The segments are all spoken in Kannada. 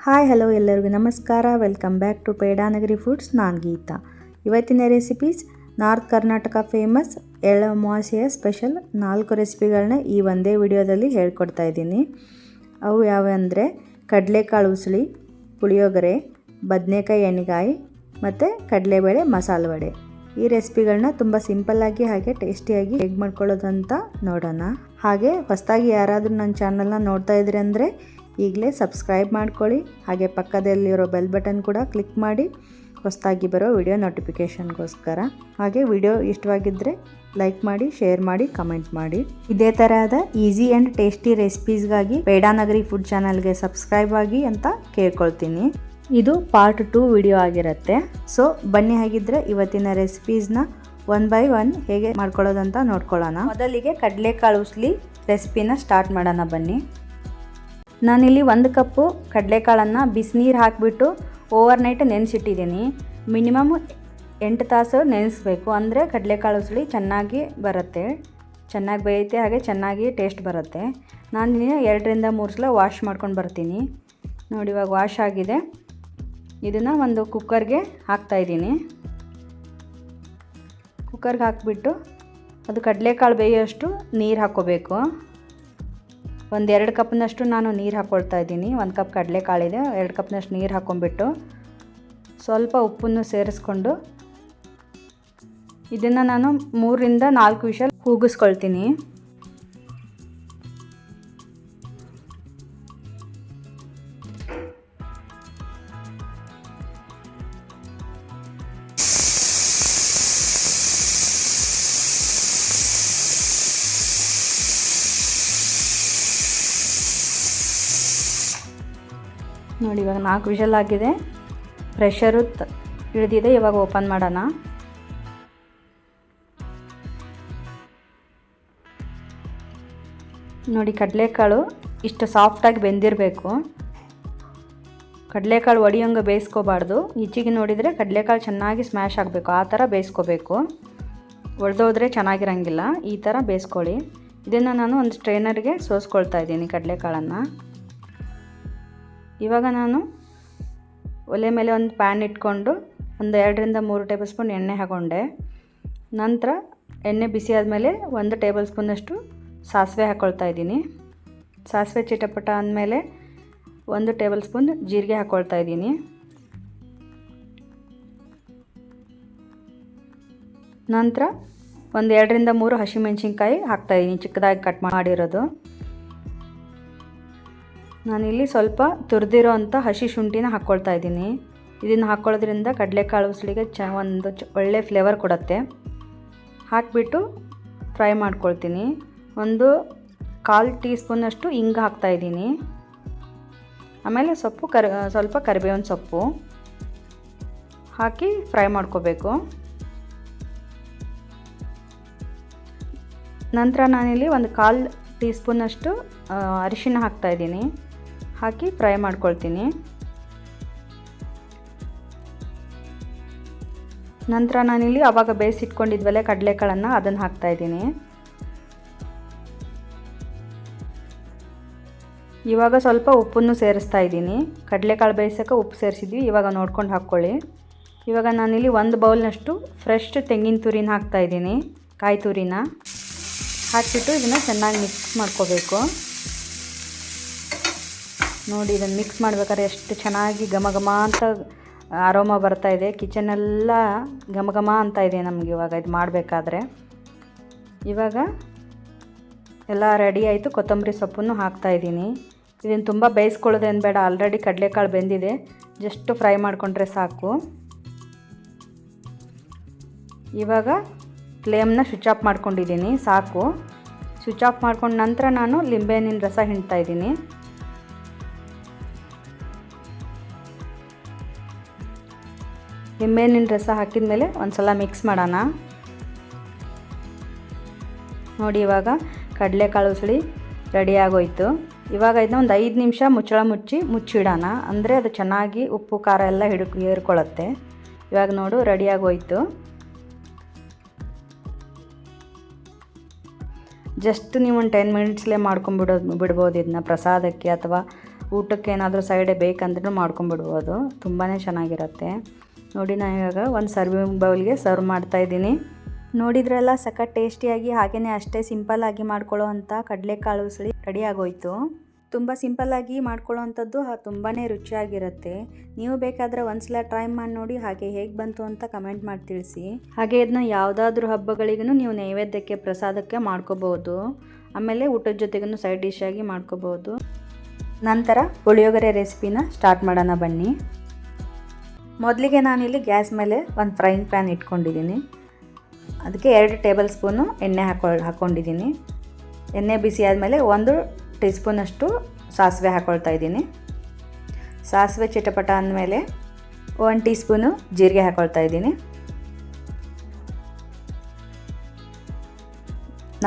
ಹಾಯ್ ಹಲೋ ಎಲ್ಲರಿಗೂ ನಮಸ್ಕಾರ. Welcome back to Pedanagari foods. ನಾನು ಗೀತಾ. ಇವತ್ತಿನ ರೆಸಿಪೀಸ್ ನಾರ್ತ್ ಕರ್ನಾಟಕ ಫೇಮಸ್ ಎಳ್ಳು ಅಮಾವಾಸ್ಯೆಯ ಸ್ಪೆಷಲ್ 4 ರೆಸಿಪಿಗಳನ್ನ ಈ ಒಂದೇ ವಿಡಿಯೋದಲ್ಲಿ ಹೇಳ್ಕೊಡ್ತಾ ಇದ್ದೀನಿ. ಅವು ಯಾವೆಂದರೆ ಕಡಲೆಕಾಳು ಉಸುಳಿ, ಪುಳಿಯೋಗರೆ, ಬದನೆಕಾಯಿ ಎಣ್ಣೆಗಾಯಿ ಮತ್ತು ಕಡಲೆಬೇಳೆ ಮಸಾಲೆ ವಡೆ. ಈ ರೆಸಿಪಿಗಳನ್ನ ತುಂಬ ಸಿಂಪಲ್ಲಾಗಿ ಹಾಗೆ ಟೇಸ್ಟಿಯಾಗಿ ಹೇಗೆ ಮಾಡ್ಕೊಳ್ಳೋದಂತ ನೋಡೋಣ. ಹಾಗೆ ಹೊಸದಾಗಿ ಯಾರಾದರೂ ನನ್ನ ಚಾನಲ್ನ ನೋಡ್ತಾ ಇದ್ರಿ ಅಂದರೆ ಈಗಲೇ ಸಬ್ಸ್ಕ್ರೈಬ್ ಮಾಡ್ಕೊಳ್ಳಿ. ಹಾಗೆ ಪಕ್ಕದಲ್ಲಿರೋ ಬೆಲ್ ಬಟನ್ ಕೂಡ ಕ್ಲಿಕ್ ಮಾಡಿ ಹೊಸದಾಗಿ ಬರೋ ವಿಡಿಯೋ ನೋಟಿಫಿಕೇಷನ್ಗೋಸ್ಕರ. ಹಾಗೆ ವಿಡಿಯೋ ಇಷ್ಟವಾಗಿದ್ದರೆ ಲೈಕ್ ಮಾಡಿ, ಶೇರ್ ಮಾಡಿ, ಕಮೆಂಟ್ ಮಾಡಿ. ಇದೇ ತರಹದ easy and tasty ರೆಸಿಪೀಸ್ಗಾಗಿ Pedanagari food ಚಾನಲ್ಗೆ ಸಬ್ಸ್ಕ್ರೈಬ್ ಆಗಿ ಅಂತ ಕೇಳ್ಕೊಳ್ತೀನಿ. ಇದು ಪಾರ್ಟ್ 2 ವಿಡಿಯೋ ಆಗಿರುತ್ತೆ. ಸೊ ಬನ್ನಿ, ಹಾಗಿದ್ರೆ ಇವತ್ತಿನ ರೆಸಿಪೀಸ್ನ 1 by 1 ಹೇಗೆ ಮಾಡ್ಕೊಳ್ಳೋದಂತ ನೋಡ್ಕೊಳ್ಳೋಣ. ಮೊದಲಿಗೆ ಕಡಲೆಕಾಳು ಉಸ್ಲಿ ರೆಸಿಪಿನ ಸ್ಟಾರ್ಟ್ ಮಾಡೋಣ ಬನ್ನಿ. ನಾನಿಲ್ಲಿ 1 ಕಪ್ಪು ಕಡಲೆಕಾಳನ್ನು ಬಿಸಿನೀರು ಹಾಕಿಬಿಟ್ಟು ಓವರ್ನೈಟ್ ನೆನೆಸಿಟ್ಟಿದ್ದೀನಿ. ಮಿನಿಮಮ್ 8 ತಾಸು ನೆನೆಸ್ಬೇಕು, ಅಂದರೆ ಕಡಲೆಕಾಳು ಉಸುಳಿ ಚೆನ್ನಾಗಿ ಬರುತ್ತೆ, ಚೆನ್ನಾಗಿ ಬೇಯುತ್ತೆ, ಹಾಗೆ ಚೆನ್ನಾಗಿ ಟೇಸ್ಟ್ ಬರುತ್ತೆ. ನಾನು 2 ರಿಂದ 3 ಸಲ ವಾಶ್ ಮಾಡ್ಕೊಂಡು ಬರ್ತೀನಿ. ನೋಡಿ, ಇವಾಗ ವಾಶ್ ಆಗಿದೆ. ಇದನ್ನು ಒಂದು ಕುಕ್ಕರ್ಗೆ ಹಾಕ್ತಾಯಿದ್ದೀನಿ. ಕುಕ್ಕರ್ಗೆ ಹಾಕಿಬಿಟ್ಟು ಅದು ಕಡಲೆಕಾಳು ಬೇಯೋಷ್ಟು ನೀರು ಹಾಕ್ಕೋಬೇಕು. 1-2 ಕಪ್ನಷ್ಟು ನಾನು ನೀರು ಹಾಕ್ಕೊಳ್ತಾ ಇದ್ದೀನಿ. 1 ಕಪ್ ಕಡಲೆಕಾಳಿದೆ, 2 ಕಪ್ನಷ್ಟು ನೀರು ಹಾಕ್ಕೊಂಡ್ಬಿಟ್ಟು ಸ್ವಲ್ಪ ಉಪ್ಪನ್ನು ಸೇರಿಸ್ಕೊಂಡು ಇದನ್ನು ನಾನು 3 ರಿಂದ 4 ವಿಷಲ್ ಕೂಗಿಸ್ಕೊಳ್ತೀನಿ. ನೋಡಿ, ಇವಾಗ 4 ವಿಷಲ್ ಆಗಿದೆ, ಪ್ರೆಷರು ಇಳಿದಿದೆ. ಇವಾಗ ಓಪನ್ ಮಾಡೋಣ. ನೋಡಿ, ಕಡಲೆಕಾಳು ಇಷ್ಟು ಸಾಫ್ಟಾಗಿ ಬೆಂದಿರಬೇಕು. ಕಡಲೆಕಾಳು ಒಡಿಯೋಂಗೆ ಬೇಯಿಸ್ಕೋಬಾರ್ದು. ಈಚೆಗೆ ನೋಡಿದರೆ ಕಡಲೆಕಾಳು ಚೆನ್ನಾಗಿ ಸ್ಮ್ಯಾಶ್ ಆಗಬೇಕು, ಆ ಥರ ಬೇಯಿಸ್ಕೋಬೇಕು. ಒಡೆದೋದ್ರೆ ಚೆನ್ನಾಗಿರಂಗಿಲ್ಲ. ಈ ಥರ ಬೇಯಿಸ್ಕೊಳ್ಳಿ. ಇದನ್ನು ನಾನು ಒಂದು ಸ್ಟ್ರೈನರ್ಗೆ ಸೋಸ್ಕೊಳ್ತಾ ಇದ್ದೀನಿ ಕಡಲೆಕಾಳನ್ನು. ಇವಾಗ ನಾನು ಒಲೆ ಮೇಲೆ ಒಂದು ಪ್ಯಾನ್ ಇಟ್ಕೊಂಡು 2 ರಿಂದ 3 ಟೇಬಲ್ ಸ್ಪೂನ್ ಎಣ್ಣೆ ಹಾಕ್ಕೊಂಡೆ. ನಂತರ ಎಣ್ಣೆ ಬಿಸಿ ಆದಮೇಲೆ 1 ಟೇಬಲ್ ಸ್ಪೂನಷ್ಟು ಸಾಸಿವೆ ಹಾಕ್ಕೊಳ್ತಾ ಇದ್ದೀನಿ. ಸಾಸಿವೆ ಚಿಟಪಟ ಅಂದಮೇಲೆ 1 ಟೇಬಲ್ ಸ್ಪೂನ್ ಜೀರಿಗೆ ಹಾಕ್ಕೊಳ್ತಾ ಇದ್ದೀನಿ. ನಂತರ 2 ರಿಂದ 3 ಹಸಿಮೆಣಸಿನ್ಕಾಯಿ ಹಾಕ್ತಾಯಿದ್ದೀನಿ, ಚಿಕ್ಕದಾಗಿ ಕಟ್ ಮಾಡಿರೋದು. ನಾನಿಲ್ಲಿ ಸ್ವಲ್ಪ ತುರಿದಿರೋ ಅಂಥ ಹಸಿ ಶುಂಠಿನ ಹಾಕ್ಕೊಳ್ತಾ ಇದ್ದೀನಿ. ಇದನ್ನು ಹಾಕ್ಕೊಳ್ಳೋದ್ರಿಂದ ಕಡಲೆಕಾಳು ಉಸುಳಿಗೆ ಒಂದು ಒಳ್ಳೆ ಫ್ಲೇವರ್ ಕೊಡುತ್ತೆ. ಹಾಕಿಬಿಟ್ಟು ಫ್ರೈ ಮಾಡ್ಕೊಳ್ತೀನಿ. 1/4 ಟೀ ಸ್ಪೂನಷ್ಟು ಹಿಂಗೆ ಹಾಕ್ತಾಯಿದ್ದೀನಿ. ಆಮೇಲೆ ಸ್ವಲ್ಪ ಕರಿಬೇವಿನ ಸೊಪ್ಪು ಹಾಕಿ ಫ್ರೈ ಮಾಡ್ಕೋಬೇಕು. ನಂತರ ನಾನಿಲ್ಲಿ 1/4 ಟೀ ಸ್ಪೂನಷ್ಟು ಅರಿಶಿನ ಹಾಕ್ತಾಯಿದ್ದೀನಿ. ಹಾಕಿ ಫ್ರೈ ಮಾಡ್ಕೊಳ್ತೀನಿ. ನಂತರ ನಾನಿಲ್ಲಿ ಆವಾಗ ಬೇಯಿಸಿಟ್ಕೊಂಡಿದ್ವಲ್ಲ ಕಡಲೆಕಾಳನ್ನು, ಅದನ್ನು ಹಾಕ್ತಾಯಿದ್ದೀನಿ. ಇವಾಗ ಸ್ವಲ್ಪ ಉಪ್ಪನ್ನು ಸೇರಿಸ್ತಾ ಇದ್ದೀನಿ. ಕಡಲೆಕಾಳು ಬೇಯಿಸೋಕೆ ಉಪ್ಪು ಸೇರಿಸಿದ್ವಿ, ಇವಾಗ ನೋಡ್ಕೊಂಡು ಹಾಕ್ಕೊಳ್ಳಿ. ಇವಾಗ ನಾನಿಲ್ಲಿ 1 ಬೌಲ್ನಷ್ಟು ಫ್ರೆಶ್ ತೆಂಗಿನ ತುರಿನ ಹಾಕ್ತಾಯಿದ್ದೀನಿ, ಕಾಯಿ ತುರಿನ ಹಾಕಿಬಿಟ್ಟು ಇದನ್ನು ಚೆನ್ನಾಗಿ ಮಿಕ್ಸ್ ಮಾಡ್ಕೋಬೇಕು. ನೋಡಿ, ಇದನ್ನು ಮಿಕ್ಸ್ ಮಾಡ್ಬೇಕಾದ್ರೆ ಎಷ್ಟು ಚೆನ್ನಾಗಿ ಘಮ ಘಮ ಅಂತ ಅರೋಮಾ ಬರ್ತಾಯಿದೆ. ಕಿಚನೆಲ್ಲ ಘಮ ಘಮ ಅಂತ ಇದೆ ನಮಗೆ ಇವಾಗ ಇದು ಮಾಡಬೇಕಾದ್ರೆ. ಇವಾಗ ಎಲ್ಲ ರೆಡಿ ಆಯಿತು. ಕೊತ್ತಂಬರಿ ಸೊಪ್ಪನ್ನು ಹಾಕ್ತಾಯಿದ್ದೀನಿ. ಇದನ್ನು ತುಂಬ ಬೇಯಿಸ್ಕೊಳ್ಳೋದೇನು ಬೇಡ, ಆಲ್ರೆಡಿ ಕಡಲೆಕಾಳು ಬೆಂದಿದೆ, ಜಸ್ಟ್ ಫ್ರೈ ಮಾಡಿಕೊಂಡ್ರೆ ಸಾಕು. ಇವಾಗ ಫ್ಲೇಮ್ನ ಸ್ವಿಚ್ ಆಫ್ ಮಾಡ್ಕೊಂಡಿದ್ದೀನಿ, ಸಾಕು. ಸ್ವಿಚ್ ಆಫ್ ಮಾಡ್ಕೊಂಡ ನಂತರ ನಾನು ಲಿಂಬೆಹಣ್ಣಿನ ರಸ ಹಿಂಡ್ತಾಯಿದ್ದೀನಿ. ಲಿಂಬೆಹಣ್ಣಿನ ರಸ ಹಾಕಿದ ಮೇಲೆ ಒಂದು ಸಲ ಮಿಕ್ಸ್ ಮಾಡೋಣ. ನೋಡಿ, ಇವಾಗ ಕಡಲೆಕಾಳು ಉಸುಳಿ ರೆಡಿ ಆಗೋಯ್ತು. ಇವಾಗ ಇದನ್ನ ಒಂದು 5 ನಿಮಿಷ ಮುಚ್ಚಳ ಮುಚ್ಚಿಡೋಣ, ಅಂದರೆ ಅದು ಚೆನ್ನಾಗಿ ಉಪ್ಪು ಖಾರ ಎಲ್ಲ ಹೀರ್ಕೊಳ್ಳುತ್ತೆ. ಇವಾಗ ನೋಡು, ರೆಡಿ ಆಗೋಯ್ತು. ಜಸ್ಟ್ ನೀವು ಒಂದು 10 ಮಿನಿಟ್ಸ್ಲೇ ಬಿಡ್ಬೋದು ಇದನ್ನ ಪ್ರಸಾದಕ್ಕೆ ಅಥವಾ ಊಟಕ್ಕೆ ಏನಾದರೂ ಸೈಡ್ ಬೇಕಂದ್ರೂ ಮಾಡ್ಕೊಂಬಿಡ್ಬೋದು. ತುಂಬಾ ಚೆನ್ನಾಗಿರುತ್ತೆ. ನೋಡಿ ನಾನು ಇವಾಗ ಒಂದು ಸರ್ವಿಂಗ್ ಬೌಲ್ಗೆ ಸರ್ವ್ ಮಾಡ್ತಾಯಿದ್ದೀನಿ. ನೋಡಿದ್ರಲ್ಲ ಸಖತ್ ಟೇಸ್ಟಿಯಾಗಿ ಹಾಗೆಯೇ ಅಷ್ಟೇ ಸಿಂಪಲ್ಲಾಗಿ ಮಾಡ್ಕೊಳ್ಳೋ ಅಂಥ ಕಡಲೆಕಾಳು ಉಸಳಿ ರೆಡಿ ಆಗೋಯ್ತು. ತುಂಬ ಸಿಂಪಲ್ಲಾಗಿ ಮಾಡ್ಕೊಳ್ಳೋ ಅಂಥದ್ದು ತುಂಬಾ ರುಚಿಯಾಗಿರುತ್ತೆ. ನೀವು ಬೇಕಾದರೆ ಒಂದ್ಸಲ ಟ್ರೈ ಮಾಡಿ ನೋಡಿ, ಹಾಗೆ ಹೇಗೆ ಬಂತು ಅಂತ ಕಮೆಂಟ್ ಮಾಡಿ ತಿಳಿಸಿ. ಹಾಗೆ ಇದನ್ನ ಯಾವುದಾದ್ರೂ ಹಬ್ಬಗಳಿಗೂ ನೀವು ನೈವೇದ್ಯಕ್ಕೆ ಪ್ರಸಾದಕ್ಕೆ ಮಾಡ್ಕೋಬೋದು. ಆಮೇಲೆ ಊಟದ ಜೊತೆಗೂ ಸೈಡ್ ಡಿಶ್ ಆಗಿ ಮಾಡ್ಕೋಬೋದು. ನಂತರ ಪುಳಿಯೋಗರೆ ರೆಸಿಪಿನ ಸ್ಟಾರ್ಟ್ ಮಾಡೋಣ ಬನ್ನಿ. ಮೊದಲಿಗೆ ನಾನಿಲ್ಲಿ ಗ್ಯಾಸ್ ಮೇಲೆ ಒಂದು ಫ್ರೈಯಿಂಗ್ ಪ್ಯಾನ್ ಇಟ್ಕೊಂಡಿದ್ದೀನಿ. ಅದಕ್ಕೆ 2 ಟೇಬಲ್ ಸ್ಪೂನು ಎಣ್ಣೆ ಹಾಕ್ಕೊಂಡಿದ್ದೀನಿ. ಎಣ್ಣೆ ಬಿಸಿ ಆದಮೇಲೆ 1 ಟೀ ಸ್ಪೂನಷ್ಟು ಸಾಸಿವೆ ಹಾಕ್ಕೊಳ್ತಾ ಇದ್ದೀನಿ. ಸಾಸಿವೆ ಚಿಟಪಟ ಅಂದಮೇಲೆ 1 ಟೀ ಸ್ಪೂನು ಜೀರಿಗೆ ಹಾಕ್ಕೊಳ್ತಾ ಇದ್ದೀನಿ.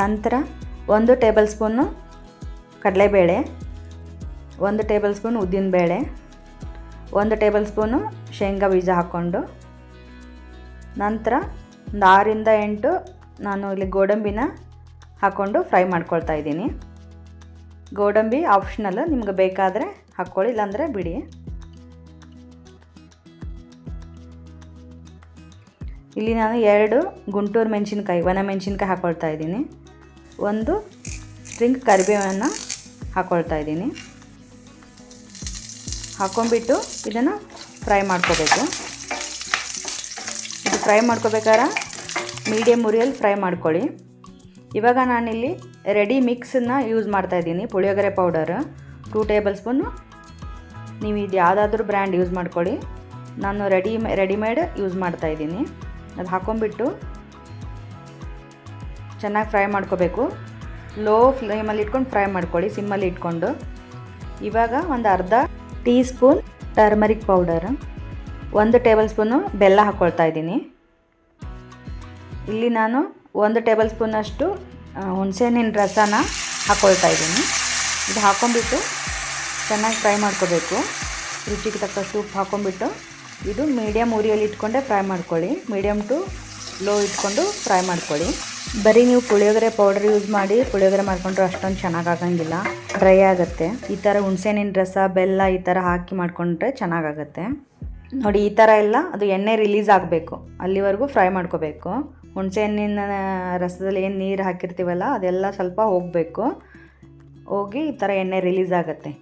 ನಂತರ 1 ಟೇಬಲ್ ಸ್ಪೂನು ಕಡಲೆಬೇಳೆ, 1 ಟೇಬಲ್ ಸ್ಪೂನ್ ಉದ್ದಿನಬೇಳೆ, 1 ಟೇಬಲ್ ಸ್ಪೂನು ಶೇಂಗಾ ಬೀಜ ಹಾಕ್ಕೊಂಡು, ನಂತರ ಒಂದು 6 ಇಂದ 8 ನಾನು ಇಲ್ಲಿ ಗೋಡಂಬಿನ ಹಾಕ್ಕೊಂಡು ಫ್ರೈ ಮಾಡ್ಕೊಳ್ತಾ ಇದ್ದೀನಿ. ಗೋಡಂಬಿ ಆಪ್ಷನಲ್, ನಿಮ್ಗೆ ಬೇಕಾದರೆ ಹಾಕ್ಕೊಳ್ಳಿ, ಇಲ್ಲಾಂದರೆ ಬಿಡಿ. ಇಲ್ಲಿ ನಾನು 2 ಗುಂಟೂರು ಮೆಣಸಿನ್ಕಾಯಿ, ಒಣ ಮೆಣಸಿನ್ಕಾಯಿ ಹಾಕ್ಕೊಳ್ತಾ ಇದ್ದೀನಿ. 1 ಸ್ಪ್ರಿಂಗ್ ಕರಿಬೇವನ್ನು ಹಾಕ್ಕೊಳ್ತಾ ಇದ್ದೀನಿ. ಹಾಕ್ಕೊಂಡ್ಬಿಟ್ಟು ಇದನ್ನು ಫ್ರೈ ಮಾಡ್ಕೋಬೇಕು. ಇದು ಫ್ರೈ ಮಾಡ್ಕೋಬೇಕಾದ್ರೆ ಮೀಡಿಯಮ್ ಉರಿಯಲ್ಲಿ ಫ್ರೈ ಮಾಡ್ಕೊಳ್ಳಿ. ಇವಾಗ ನಾನಿಲ್ಲಿ ರೆಡಿ ಮಿಕ್ಸನ್ನು ಯೂಸ್ ಮಾಡ್ತಾಯಿದ್ದೀನಿ. Puliyogare powder 2 table spoon. ನೀವು ಇದು ಯಾವುದಾದ್ರೂ ಬ್ರ್ಯಾಂಡ್ ಯೂಸ್ ಮಾಡ್ಕೊಳ್ಳಿ. ನಾನು ರೆಡಿಮೇಡ್ ಯೂಸ್ ಮಾಡ್ತಾಯಿದ್ದೀನಿ. ಅದು ಹಾಕ್ಕೊಂಬಿಟ್ಟು ಚೆನ್ನಾಗಿ ಫ್ರೈ ಮಾಡ್ಕೋಬೇಕು. ಲೋ ಫ್ಲೇಮಲ್ಲಿ ಇಟ್ಕೊಂಡು ಫ್ರೈ ಮಾಡ್ಕೊಳ್ಳಿ, ಸಿಮ್ಮಲ್ಲಿ ಇಟ್ಕೊಂಡು. ಇವಾಗ ಒಂದು ಅರ್ಧ tea spoon turmeric powder, 1 table spoon ಬೆಲ್ಲ ಹಾಕ್ಕೊಳ್ತಾ ಇದ್ದೀನಿ. ಇಲ್ಲಿ ನಾನು 1 ಟೇಬಲ್ ಸ್ಪೂನಷ್ಟು ಹುಣಸೆಹಣ್ಣಿನ ರಸನ ಹಾಕ್ಕೊಳ್ತಾ ಇದ್ದೀನಿ. ಇದು ಹಾಕ್ಕೊಂಬಿಟ್ಟು ಚೆನ್ನಾಗಿ ಫ್ರೈ ಮಾಡ್ಕೋಬೇಕು. ರುಚಿಗೆ ತಕ್ಕಷ್ಟು ಉಪ್ಪು ಹಾಕ್ಕೊಂಬಿಟ್ಟು ಇದು ಮೀಡಿಯಮ್ ಉರಿಯಲ್ಲಿ ಇಟ್ಕೊಂಡೆ ಫ್ರೈ ಮಾಡ್ಕೊಳ್ಳಿ. ಮೀಡಿಯಮ್ ಟು ಲೋ ಇಟ್ಕೊಂಡು ಫ್ರೈ ಮಾಡ್ಕೊಳ್ಳಿ. ಬರೀ ನೀವು ಪುಳಿಯೋಗರೆ ಪೌಡರ್ ಯೂಸ್ ಮಾಡಿ ಪುಳಿಯೋಗರೆ ಮಾಡ್ಕೊಂಡ್ರೆ ಅಷ್ಟೊಂದು ಚೆನ್ನಾಗಾಗಂಗಿಲ್ಲ, ಡ್ರೈ ಆಗುತ್ತೆ. ಈ ಥರ ಹುಣಸೆಹಣ್ಣಿನ ರಸ, ಬೆಲ್ಲ ಈ ಥರ ಹಾಕಿ ಮಾಡ್ಕೊಂಡ್ರೆ ಚೆನ್ನಾಗಾಗತ್ತೆ. ನೋಡಿ ಈ ಥರ ಎಲ್ಲ ಅದು ಎಣ್ಣೆ ರಿಲೀಸ್ ಆಗಬೇಕು, ಅಲ್ಲಿವರೆಗೂ ಫ್ರೈ ಮಾಡ್ಕೋಬೇಕು. ಹುಣಸೆಹಣ್ಣಿನ ರಸದಲ್ಲಿ ಏನು ನೀರು ಹಾಕಿರ್ತೀವಲ್ಲ ಅದೆಲ್ಲ ಸ್ವಲ್ಪ ಹೋಗಬೇಕು, ಹೋಗಿ ಈ ಥರ ಎಣ್ಣೆ ರಿಲೀಸ್ ಆಗುತ್ತೆ.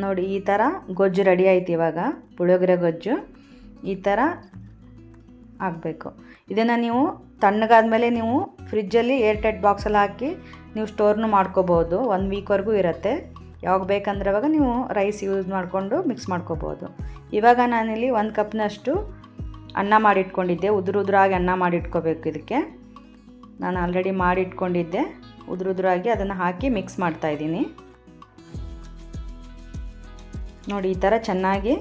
ನೋಡಿ ಈ ಥರ ಗೊಜ್ಜು ರೆಡಿ ಆಯ್ತು. ಇವಾಗ ಪುಳಿಯೋಗರೆ ಗೊಜ್ಜು ಈ ಥರ ಆಗಬೇಕು. ಇದನ್ನು ನೀವು ತಣ್ಣಗಾದ್ಮೇಲೆ ನೀವು ಫ್ರಿಜ್ಜಲ್ಲಿ ಏರ್ಟೈಟ್ ಬಾಕ್ಸಲ್ಲಿ ಹಾಕಿ ನೀವು ಸ್ಟೋರ್ನು ಮಾಡ್ಕೋಬೋದು. 1 ವೀಕ್ವರೆಗೂ ಇರುತ್ತೆ. ಯಾವಾಗ ಬೇಕಂದ್ರೆ ಅವಾಗ ನೀವು ರೈಸ್ ಯೂಸ್ ಮಾಡಿಕೊಂಡು ಮಿಕ್ಸ್ ಮಾಡ್ಕೋಬೋದು. ಇವಾಗ ನಾನಿಲ್ಲಿ 1 ಕಪ್ನಷ್ಟು ಅನ್ನ ಮಾಡಿಟ್ಕೊಂಡಿದ್ದೆ. ಉದುರಾಗಿ ಅನ್ನ ಮಾಡಿಟ್ಕೋಬೇಕು. ಇದಕ್ಕೆ ನಾನು ಆಲ್ರೆಡಿ ಮಾಡಿಟ್ಕೊಂಡಿದ್ದೆ. ಉದುರಾಗಿ ಅದನ್ನು ಹಾಕಿ ಮಿಕ್ಸ್ ಮಾಡ್ತಾಯಿದ್ದೀನಿ. ನೋಡಿ ಈ ಥರ ಚೆನ್ನಾಗಿ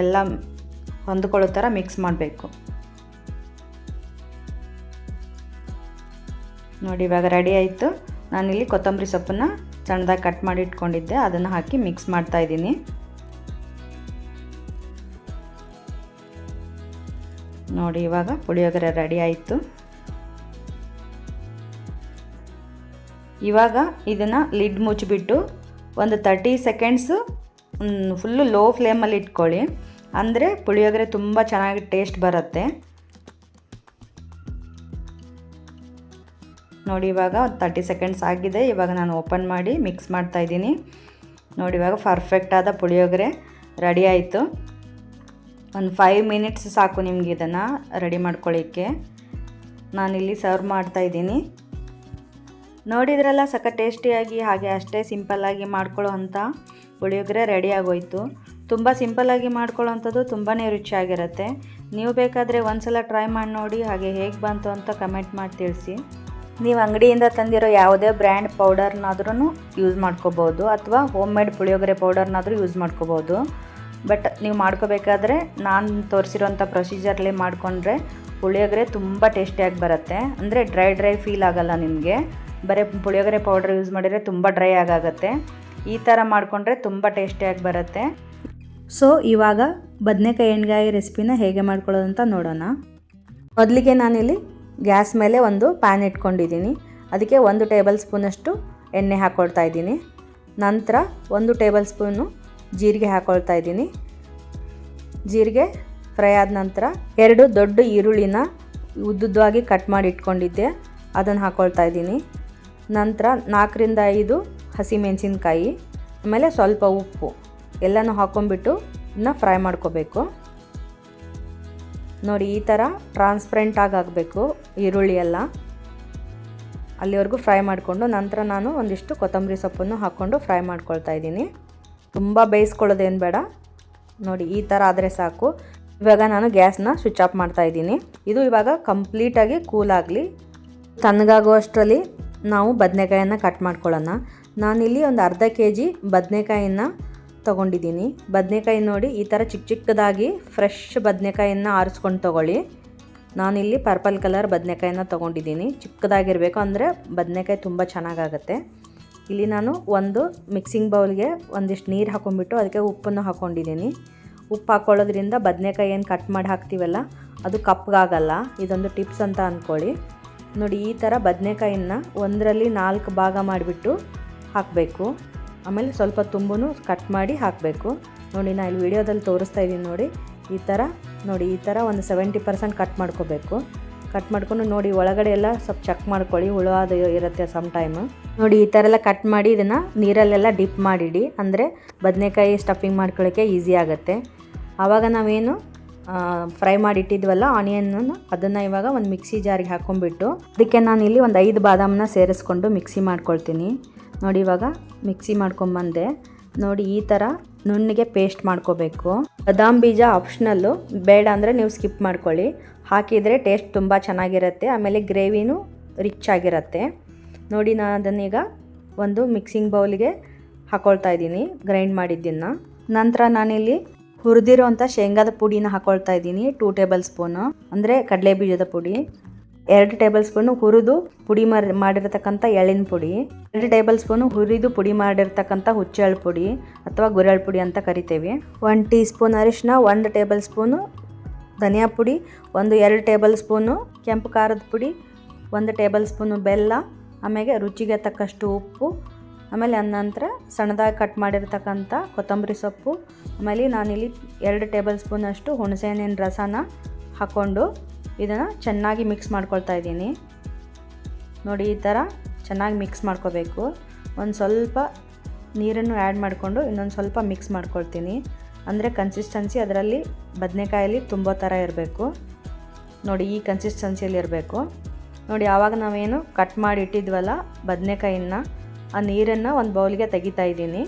ಎಲ್ಲ ಹೊಂದ್ಕೊಳ್ಳೋ ಥರ ಮಿಕ್ಸ್ ಮಾಡಬೇಕು. ನೋಡಿ ಇವಾಗ ರೆಡಿ ಆಯಿತು. ನಾನಿಲ್ಲಿ ಕೊತ್ತಂಬರಿ ಸೊಪ್ಪನ್ನು ಸಣ್ಣದಾಗಿ ಕಟ್ ಮಾಡಿ ಇಟ್ಕೊಂಡಿದ್ದೆ, ಅದನ್ನು ಹಾಕಿ ಮಿಕ್ಸ್ ಮಾಡ್ತಾಯಿದ್ದೀನಿ. ನೋಡಿ ಇವಾಗ ಪುಳಿಯೋಗರೆ ರೆಡಿ ಆಯಿತು. ಇವಾಗ ಇದನ್ನು ಲಿಡ್ ಮುಚ್ಚಿಬಿಟ್ಟು ಒಂದು 30 ಸೆಕೆಂಡ್ಸು ಫುಲ್ಲು ಲೋ ಫ್ಲೇಮಲ್ಲಿ ಇಟ್ಕೊಳ್ಳಿ. ಅಂದರೆ ಪುಳಿಯೋಗರೆ ತುಂಬ ಚೆನ್ನಾಗಿ ಟೇಸ್ಟ್ ಬರುತ್ತೆ. ನೋಡಿ ಇವಾಗ 30 ಸೆಕೆಂಡ್ಸ್ ಆಗಿದೆ. ಇವಾಗ ನಾನು ಓಪನ್ ಮಾಡಿ ಮಿಕ್ಸ್ ಮಾಡ್ತಾಯಿದ್ದೀನಿ. ನೋಡಿ ಇವಾಗ ಪರ್ಫೆಕ್ಟಾದ ಪುಳಿಯೋಗರೆ ರೆಡಿ ಆಯಿತು. ಒಂದು 5 ಮಿನಿಟ್ಸ್ ಸಾಕು ನಿಮ್ಗೆ ಇದನ್ನು ರೆಡಿ ಮಾಡ್ಕೊಳ್ಳಿಕ್ಕೆ. ನಾನಿಲ್ಲಿ ಸರ್ವ್ ಮಾಡ್ತಾಯಿದ್ದೀನಿ. ನೋಡಿದ್ರಲ್ಲ ಸಖತ್ ಟೇಸ್ಟಿಯಾಗಿ ಹಾಗೆ ಅಷ್ಟೇ ಸಿಂಪಲ್ಲಾಗಿ ಮಾಡ್ಕೊಳ್ಳೋ ಅಂಥ ಪುಳಿಯೋಗರೆ ರೆಡಿ ಆಗೋಯ್ತು. ತುಂಬ ಸಿಂಪಲ್ಲಾಗಿ ಮಾಡ್ಕೊಳ್ಳೋ ಅಂಥದ್ದು ತುಂಬಾ ರುಚಿಯಾಗಿರುತ್ತೆ. ನೀವು ಬೇಕಾದರೆ ಒಂದ್ಸಲ ಟ್ರೈ ಮಾಡಿ ನೋಡಿ, ಹಾಗೆ ಹೇಗೆ ಬಂತು ಅಂತ ಕಮೆಂಟ್ ಮಾಡಿ ತಿಳಿಸಿ. ನೀವು ಅಂಗಡಿಯಿಂದ ತಂದಿರೋ ಯಾವುದೇ ಬ್ರ್ಯಾಂಡ್ ಪೌಡರ್ನಾದ್ರೂ ಯೂಸ್ ಮಾಡ್ಕೋಬೋದು, ಅಥವಾ ಹೋಮ್ ಮೇಡ್ ಪುಳಿಯೋಗರೆ ಪೌಡರ್ನಾದರೂ ಯೂಸ್ ಮಾಡ್ಕೋಬೋದು. ಬಟ್ ನೀವು ಮಾಡ್ಕೋಬೇಕಾದ್ರೆ ನಾನು ತೋರಿಸಿರೋಂಥ ಪ್ರೊಸೀಜರ್ಲಿ ಮಾಡಿಕೊಂಡ್ರೆ ಪುಳಿಯೋಗರೆ ತುಂಬ ಟೇಸ್ಟಿಯಾಗಿ ಬರುತ್ತೆ. ಅಂದರೆ ಡ್ರೈ ಫೀಲ್ ಆಗೋಲ್ಲ ನಿಮಗೆ. ಬರೀ ಪುಳಿಯೋಗರೆ ಪೌಡರ್ ಯೂಸ್ ಮಾಡಿದರೆ ತುಂಬ ಡ್ರೈ ಆಗುತ್ತೆ. ಈ ಥರ ಮಾಡಿಕೊಂಡ್ರೆ ತುಂಬ ಟೇಸ್ಟಿಯಾಗಿ ಬರುತ್ತೆ. ಸೊ ಇವಾಗ ಬದನೆಕಾಯಿ ಎಣ್ಗಾಯಿ ರೆಸಿಪಿನ ಹೇಗೆ ಮಾಡ್ಕೊಳ್ಳೋದು ಅಂತ ನೋಡೋಣ. ಮೊದಲಿಗೆ ನಾನಿಲ್ಲಿ ಗ್ಯಾಸ್ ಮೇಲೆ ಒಂದು ಪ್ಯಾನ್ ಇಟ್ಕೊಂಡಿದ್ದೀನಿ. ಅದಕ್ಕೆ 1 ಟೇಬಲ್ ಸ್ಪೂನಷ್ಟು ಎಣ್ಣೆ ಹಾಕ್ಕೊಳ್ತಾ ಇದ್ದೀನಿ. ನಂತರ 1 ಟೇಬಲ್ ಸ್ಪೂನು ಜೀರಿಗೆ ಹಾಕ್ಕೊಳ್ತಾ ಇದ್ದೀನಿ. ಜೀರಿಗೆ ಫ್ರೈ ಆದ ನಂತರ 2 ದೊಡ್ಡ ಈರುಳ್ಳಿನ ಉದ್ದುದ್ದವಾಗಿ ಕಟ್ ಮಾಡಿ ಇಟ್ಕೊಂಡಿದ್ದೆ, ಅದನ್ನು ಹಾಕ್ಕೊಳ್ತಾ ಇದ್ದೀನಿ. ನಂತರ 4 ರಿಂದ 5 ಹಸಿಮೆಣಸಿನ್ಕಾಯಿ, ಆಮೇಲೆ ಸ್ವಲ್ಪ ಉಪ್ಪು ಎಲ್ಲನೂ ಹಾಕ್ಕೊಂಡ್ಬಿಟ್ಟು ಇದನ್ನ ಫ್ರೈ ಮಾಡ್ಕೋಬೇಕು. ನೋಡಿ ಈ ಥರ ಟ್ರಾನ್ಸ್ಪರೆಂಟಾಗಿ ಆಗಬೇಕು ಈರುಳ್ಳಿ ಎಲ್ಲ. ಅಲ್ಲಿವರೆಗೂ ಫ್ರೈ ಮಾಡಿಕೊಂಡು ನಂತರ ನಾನು ಒಂದಿಷ್ಟು ಕೊತ್ತಂಬರಿ ಸೊಪ್ಪನ್ನು ಹಾಕ್ಕೊಂಡು ಫ್ರೈ ಮಾಡ್ಕೊಳ್ತಾ ಇದ್ದೀನಿ. ತುಂಬ ಬೇಯಿಸ್ಕೊಳ್ಳೋದೇನು ಬೇಡ, ನೋಡಿ ಈ ಥರ ಆದರೆ ಸಾಕು. ಇವಾಗ ನಾನು ಗ್ಯಾಸ್ನ ಸ್ವಿಚ್ ಆಫ್ ಮಾಡ್ತಾ ಇದ್ದೀನಿ. ಇದು ಇವಾಗ ಕಂಪ್ಲೀಟಾಗಿ ಕೂಲ್ ಆಗಲಿ. ತಣ್ಣಗಾಗುವಷ್ಟರಲ್ಲಿ ನಾವು ಬದನೆಕಾಯನ್ನು ಕಟ್ ಮಾಡ್ಕೊಳ್ಳೋಣ. ನಾನಿಲ್ಲಿ ಒಂದು ಅರ್ಧ kg ಬದನೆಕಾಯಿನ ತೊಗೊಂಡಿದ್ದೀನಿ. ಬದನೆಕಾಯಿ ನೋಡಿ ಈ ಥರ ಚಿಕ್ಕ ಚಿಕ್ಕದಾಗಿ ಫ್ರೆಶ್ ಬದನೆಕಾಯಿಯನ್ನು ಆರಿಸ್ಕೊಂಡು ತೊಗೊಳ್ಳಿ. ನಾನಿಲ್ಲಿ ಪರ್ಪಲ್ ಕಲರ್ ಬದನೆಕಾಯಿನ ತೊಗೊಂಡಿದ್ದೀನಿ. ಚಿಕ್ಕದಾಗಿರಬೇಕು, ಅಂದರೆ ಬದನೆಕಾಯಿ ತುಂಬ ಚೆನ್ನಾಗಾಗುತ್ತೆ. ಇಲ್ಲಿ ನಾನು ಒಂದು ಮಿಕ್ಸಿಂಗ್ ಬೌಲ್ಗೆ ಒಂದಿಷ್ಟು ನೀರು ಹಾಕ್ಕೊಂಡ್ಬಿಟ್ಟು ಅದಕ್ಕೆ ಉಪ್ಪನ್ನು ಹಾಕ್ಕೊಂಡಿದ್ದೀನಿ. ಉಪ್ಪು ಹಾಕ್ಕೊಳ್ಳೋದ್ರಿಂದ ಬದನೆಕಾಯಿ ಏನು ಕಟ್ ಮಾಡಿ ಹಾಕ್ತೀವಲ್ಲ ಅದು ಕಪ್ಪಗಾಗಲ್ಲ. ಇದೊಂದು ಟಿಪ್ಸ್ ಅಂತ ಅಂದ್ಕೊಳ್ಳಿ. ನೋಡಿ ಈ ಥರ ಬದನೆಕಾಯಿನ 1ರಲ್ಲಿ 4 ಭಾಗ ಮಾಡಿಬಿಟ್ಟು ಹಾಕಬೇಕು. ಆಮೇಲೆ ಸ್ವಲ್ಪ ತುಂಬು ಕಟ್ ಮಾಡಿ ಹಾಕಬೇಕು. ನೋಡಿ ನಾನು ಇಲ್ಲಿ ವಿಡಿಯೋದಲ್ಲಿ ತೋರಿಸ್ತಾ ಇದ್ದೀನಿ ನೋಡಿ ಈ ಥರ ಒಂದು 70% ಕಟ್ ಮಾಡ್ಕೋಬೇಕು. ಕಟ್ ಮಾಡ್ಕೊಂಡು ನೋಡಿ ಒಳಗಡೆ ಎಲ್ಲ ಸ್ವಲ್ಪ ಚೆಕ್ ಮಾಡ್ಕೊಳ್ಳಿ, ಹುಳು ಅದು ಇರುತ್ತೆ ಸಮ್ ಟೈಮು. ನೋಡಿ ಈ ಥರ ಎಲ್ಲ ಕಟ್ ಮಾಡಿ ಇದನ್ನು ನೀರಲ್ಲೆಲ್ಲ ಡಿಪ್ ಮಾಡಿಡಿ, ಅಂದರೆ ಬದನೆಕಾಯಿ ಸ್ಟಫಿಂಗ್ ಮಾಡ್ಕೊಳ್ಳೋಕ್ಕೆ ಈಸಿ ಆಗುತ್ತೆ. ಆವಾಗ ನಾವೇನು ಫ್ರೈ ಮಾಡಿಟ್ಟಿದ್ವಲ್ಲ ಆನಿಯನ್ನನ್ನು, ಅದನ್ನು ಇವಾಗ ಒಂದು ಮಿಕ್ಸಿ ಜಾರಿಗೆ ಹಾಕ್ಕೊಂಡ್ಬಿಟ್ಟು ಅದಕ್ಕೆ ನಾನಿಲ್ಲಿ ಒಂದು 5 ಬಾದಾಮನ್ನ ಸೇರಿಸ್ಕೊಂಡು ಮಿಕ್ಸಿ ಮಾಡ್ಕೊಳ್ತೀನಿ. ನೋಡಿ ಇವಾಗ ಮಿಕ್ಸಿ ಮಾಡ್ಕೊಂಬಂದೆ. ನೋಡಿ ಈ ಥರ ನುಣ್ಣಗೆ ಪೇಸ್ಟ್ ಮಾಡ್ಕೋಬೇಕು. ಬಾದಾಮ್ ಬೀಜ ಆಪ್ಷನಲ್ಲು, ಬೇಡ ಅಂದರೆ ನೀವು ಸ್ಕಿಪ್ ಮಾಡ್ಕೊಳ್ಳಿ. ಹಾಕಿದರೆ ಟೇಸ್ಟ್ ತುಂಬ ಚೆನ್ನಾಗಿರುತ್ತೆ, ಆಮೇಲೆ ಗ್ರೇವಿನೂ ರಿಚ್ ಆಗಿರುತ್ತೆ. ನೋಡಿ ನಾನು ಅದನ್ನೀಗ ಒಂದು ಮಿಕ್ಸಿಂಗ್ ಬೌಲಿಗೆ ಹಾಕ್ಕೊಳ್ತಾ ಇದ್ದೀನಿ ಗ್ರೈಂಡ್ ಮಾಡಿದ್ದನ್ನು. ನಂತರ ನಾನಿಲ್ಲಿ ಹುರಿದಿರೋಂಥ ಶೇಂಗಾದ ಪುಡಿನ ಹಾಕ್ಕೊಳ್ತಾ ಇದ್ದೀನಿ 2 ಟೇಬಲ್ ಸ್ಪೂನು, ಅಂದರೆ ಕಡಲೆ ಬೀಜದ ಪುಡಿ. 2 ಟೇಬಲ್ ಸ್ಪೂನು ಹುರಿದು ಪುಡಿ ಮಾಡಿರತಕ್ಕಂಥ ಎಳ್ಳಿನ ಪುಡಿ, 2 ಟೇಬಲ್ ಸ್ಪೂನು ಹುರಿದು ಪುಡಿ ಮಾಡಿರ್ತಕ್ಕಂಥ ಹುಚ್ಚೆಳ್ಳು ಪುಡಿ ಅಥವಾ ಗುರೆಳ್ಳು ಪುಡಿ ಅಂತ ಕರಿತೇವೆ. 1 ಟೀ ಸ್ಪೂನ್ ಅರಿಶಿನ, 1 ಟೇಬಲ್ ಸ್ಪೂನು ಧನಿಯಾ ಪುಡಿ, 2 ಟೇಬಲ್ ಸ್ಪೂನು ಕೆಂಪು ಖಾರದ ಪುಡಿ, 1 ಟೇಬಲ್ ಸ್ಪೂನು ಬೆಲ್ಲ, ಆಮೇಲೆ ರುಚಿಗೆ ತಕ್ಕಷ್ಟು ಉಪ್ಪು, ಆಮೇಲೆ ನಂತರ ಸಣ್ಣದಾಗಿ ಕಟ್ ಮಾಡಿರ್ತಕ್ಕಂಥ ಕೊತ್ತಂಬರಿ ಸೊಪ್ಪು, ಆಮೇಲೆ ನಾನಿಲ್ಲಿ 2 ಟೇಬಲ್ ಸ್ಪೂನಷ್ಟು ಹುಣಸೆಹಣ್ಣಿನ ರಸನ ಹಾಕ್ಕೊಂಡು ಇದನ್ನು ಚೆನ್ನಾಗಿ ಮಿಕ್ಸ್ ಮಾಡ್ಕೊಳ್ತಾ ಇದ್ದೀನಿ. ನೋಡಿ ಈ ಥರ ಚೆನ್ನಾಗಿ ಮಿಕ್ಸ್ ಮಾಡ್ಕೋಬೇಕು. ಒಂದು ಸ್ವಲ್ಪ ನೀರನ್ನು ಆ್ಯಡ್ ಮಾಡಿಕೊಂಡು ಇನ್ನೊಂದು ಸ್ವಲ್ಪ ಮಿಕ್ಸ್ ಮಾಡ್ಕೊಳ್ತೀನಿ, ಅಂದರೆ ಕನ್ಸಿಸ್ಟೆನ್ಸಿ ಅದರಲ್ಲಿ ಬದನೆಕಾಯಲ್ಲಿ ತುಂಬೋ ಥರ ಇರಬೇಕು. ನೋಡಿ ಈ ಕನ್ಸಿಸ್ಟೆನ್ಸಿಯಲ್ಲಿ ಇರಬೇಕು. ನೋಡಿ ಆವಾಗ ನಾವೇನು ಕಟ್ ಮಾಡಿ ಇಟ್ಟಿದ್ವಲ್ಲ ಬದನೆಕಾಯಿನ, ಆ ನೀರನ್ನು ಒಂದು ಬೌಲಿಗೆ ತೆಗಿತಾ ಇದ್ದೀನಿ.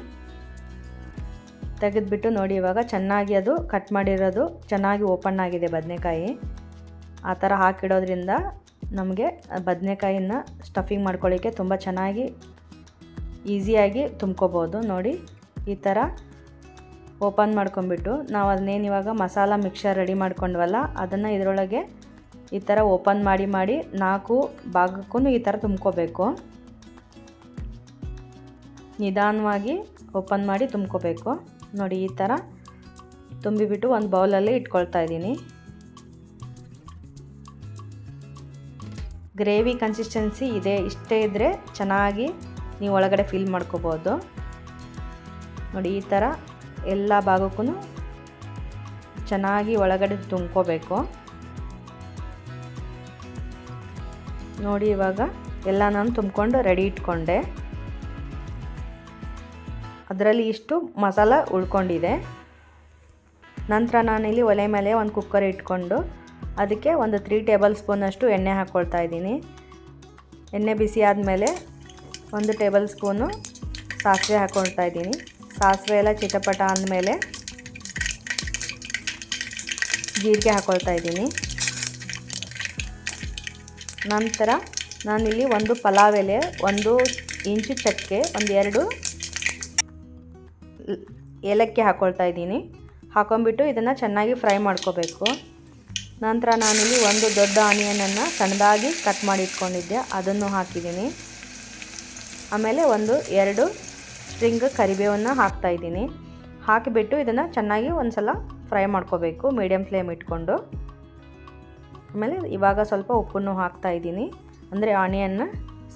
ತೆಗೆದುಬಿಟ್ಟು ನೋಡಿ ಇವಾಗ ಚೆನ್ನಾಗಿ ಅದು ಕಟ್ ಮಾಡಿರೋದು ಚೆನ್ನಾಗಿ ಓಪನ್ ಆಗಿದೆ ಬದನೆಕಾಯಿ. ಆ ಥರ ಹಾಕಿಡೋದ್ರಿಂದ ನಮಗೆ ಬದನೆಕಾಯಿನ ಸ್ಟಫಿಂಗ್ ಮಾಡ್ಕೊಳ್ಳಿಕ್ಕೆ ತುಂಬ ಚೆನ್ನಾಗಿ ಈಸಿಯಾಗಿ ತುಂಬ್ಕೋಬೋದು. ನೋಡಿ ಈ ಥರ ಓಪನ್ ಮಾಡ್ಕೊಂಬಿಟ್ಟು ನಾವು ಅದನ್ನೇನು ಇವಾಗ ಮಸಾಲ ಮಿಕ್ಸರ್ ರೆಡಿ ಮಾಡ್ಕೊಂಡ್ವಲ್ಲ ಅದನ್ನು ಇದರೊಳಗೆ ಈ ಥರ ಓಪನ್ ಮಾಡಿ 4 ಭಾಗಕ್ಕೂ ಈ ಥರ ತುಂಬ್ಕೋಬೇಕು. ನಿಧಾನವಾಗಿ ಓಪನ್ ಮಾಡಿ ತುಂಬ್ಕೋಬೇಕು. ನೋಡಿ ಈ ಥರ ತುಂಬಿಬಿಟ್ಟು ಒಂದು ಬೌಲಲ್ಲಿ ಇಟ್ಕೊಳ್ತಾ ಇದ್ದೀನಿ. ಗ್ರೇವಿ ಕನ್ಸಿಸ್ಟೆನ್ಸಿ ಇಷ್ಟೇ ಇದ್ದರೆ ಚೆನ್ನಾಗಿ ನೀವು ಒಳಗಡೆ ಫಿಲ್ ಮಾಡ್ಕೋಬೋದು. ನೋಡಿ ಈ ಥರ ಎಲ್ಲ ಭಾಗಕ್ಕೂ ಚೆನ್ನಾಗಿ ಒಳಗಡೆ ತುಂಬ್ಕೋಬೇಕು. ನೋಡಿ ಇವಾಗ ಎಲ್ಲ ನಾನು ತುಂಬಿಕೊಂಡು ರೆಡಿ ಇಟ್ಕೊಂಡೆ. ಅದರಲ್ಲಿ ಇಷ್ಟು ಮಸಾಲ ಉಳ್ಕೊಂಡಿದೆ. ನಂತರ ನಾನಿಲ್ಲಿ ಒಲೆ ಮೇಲೆ ಒಂದು ಕುಕ್ಕರ್ ಇಟ್ಕೊಂಡು ಅದಕ್ಕೆ ಒಂದು 3 ಟೇಬಲ್ ಸ್ಪೂನಷ್ಟು ಎಣ್ಣೆ ಹಾಕ್ಕೊಳ್ತಾ ಇದ್ದೀನಿ. ಎಣ್ಣೆ ಬಿಸಿ ಆದಮೇಲೆ 1 ಟೇಬಲ್ ಸ್ಪೂನು ಸಾಸಿವೆ ಹಾಕ್ಕೊಳ್ತಾ ಇದ್ದೀನಿ. ಸಾಸಿವೆ ಎಲ್ಲ ಚಿಟಪಟ ಅಂದಮೇಲೆ ಜೀರಿಗೆ ಹಾಕ್ಕೊಳ್ತಾ ಇದ್ದೀನಿ. ನಂತರ ನಾನಿಲ್ಲಿ ಒಂದು ಪಲಾವ್ ಎಲೆ, 1 ಇಂಚು ಚಕ್ಕೆ, 2 ಏಲಕ್ಕಿ ಹಾಕ್ಕೊಳ್ತಾ ಇದ್ದೀನಿ. ಹಾಕೊಂಡ್ಬಿಟ್ಟು ಇದನ್ನು ಚೆನ್ನಾಗಿ ಫ್ರೈ ಮಾಡ್ಕೋಬೇಕು. ನಂತರ ನಾನಿಲ್ಲಿ 1 ದೊಡ್ಡ ಆನಿಯನನ್ನು ಸಣ್ಣದಾಗಿ ಕಟ್ ಮಾಡಿ ಇಟ್ಕೊಂಡಿದ್ದೆ, ಅದನ್ನು ಹಾಕಿದ್ದೀನಿ. ಆಮೇಲೆ 2 ಸ್ಟ್ರಿಂಗ್ ಕರಿಬೇವನ್ನು ಹಾಕ್ತಾಯಿದ್ದೀನಿ. ಹಾಕಿಬಿಟ್ಟು ಇದನ್ನು ಚೆನ್ನಾಗಿ ಒಂದು ಸಲ ಫ್ರೈ ಮಾಡ್ಕೋಬೇಕು ಮೀಡಿಯಮ್ ಫ್ಲೇಮ್ ಇಟ್ಕೊಂಡು. ಆಮೇಲೆ ಇವಾಗ ಸ್ವಲ್ಪ ಉಪ್ಪನ್ನು ಹಾಕ್ತಾಯಿದ್ದೀನಿ, ಅಂದರೆ ಆನಿಯನ್ನ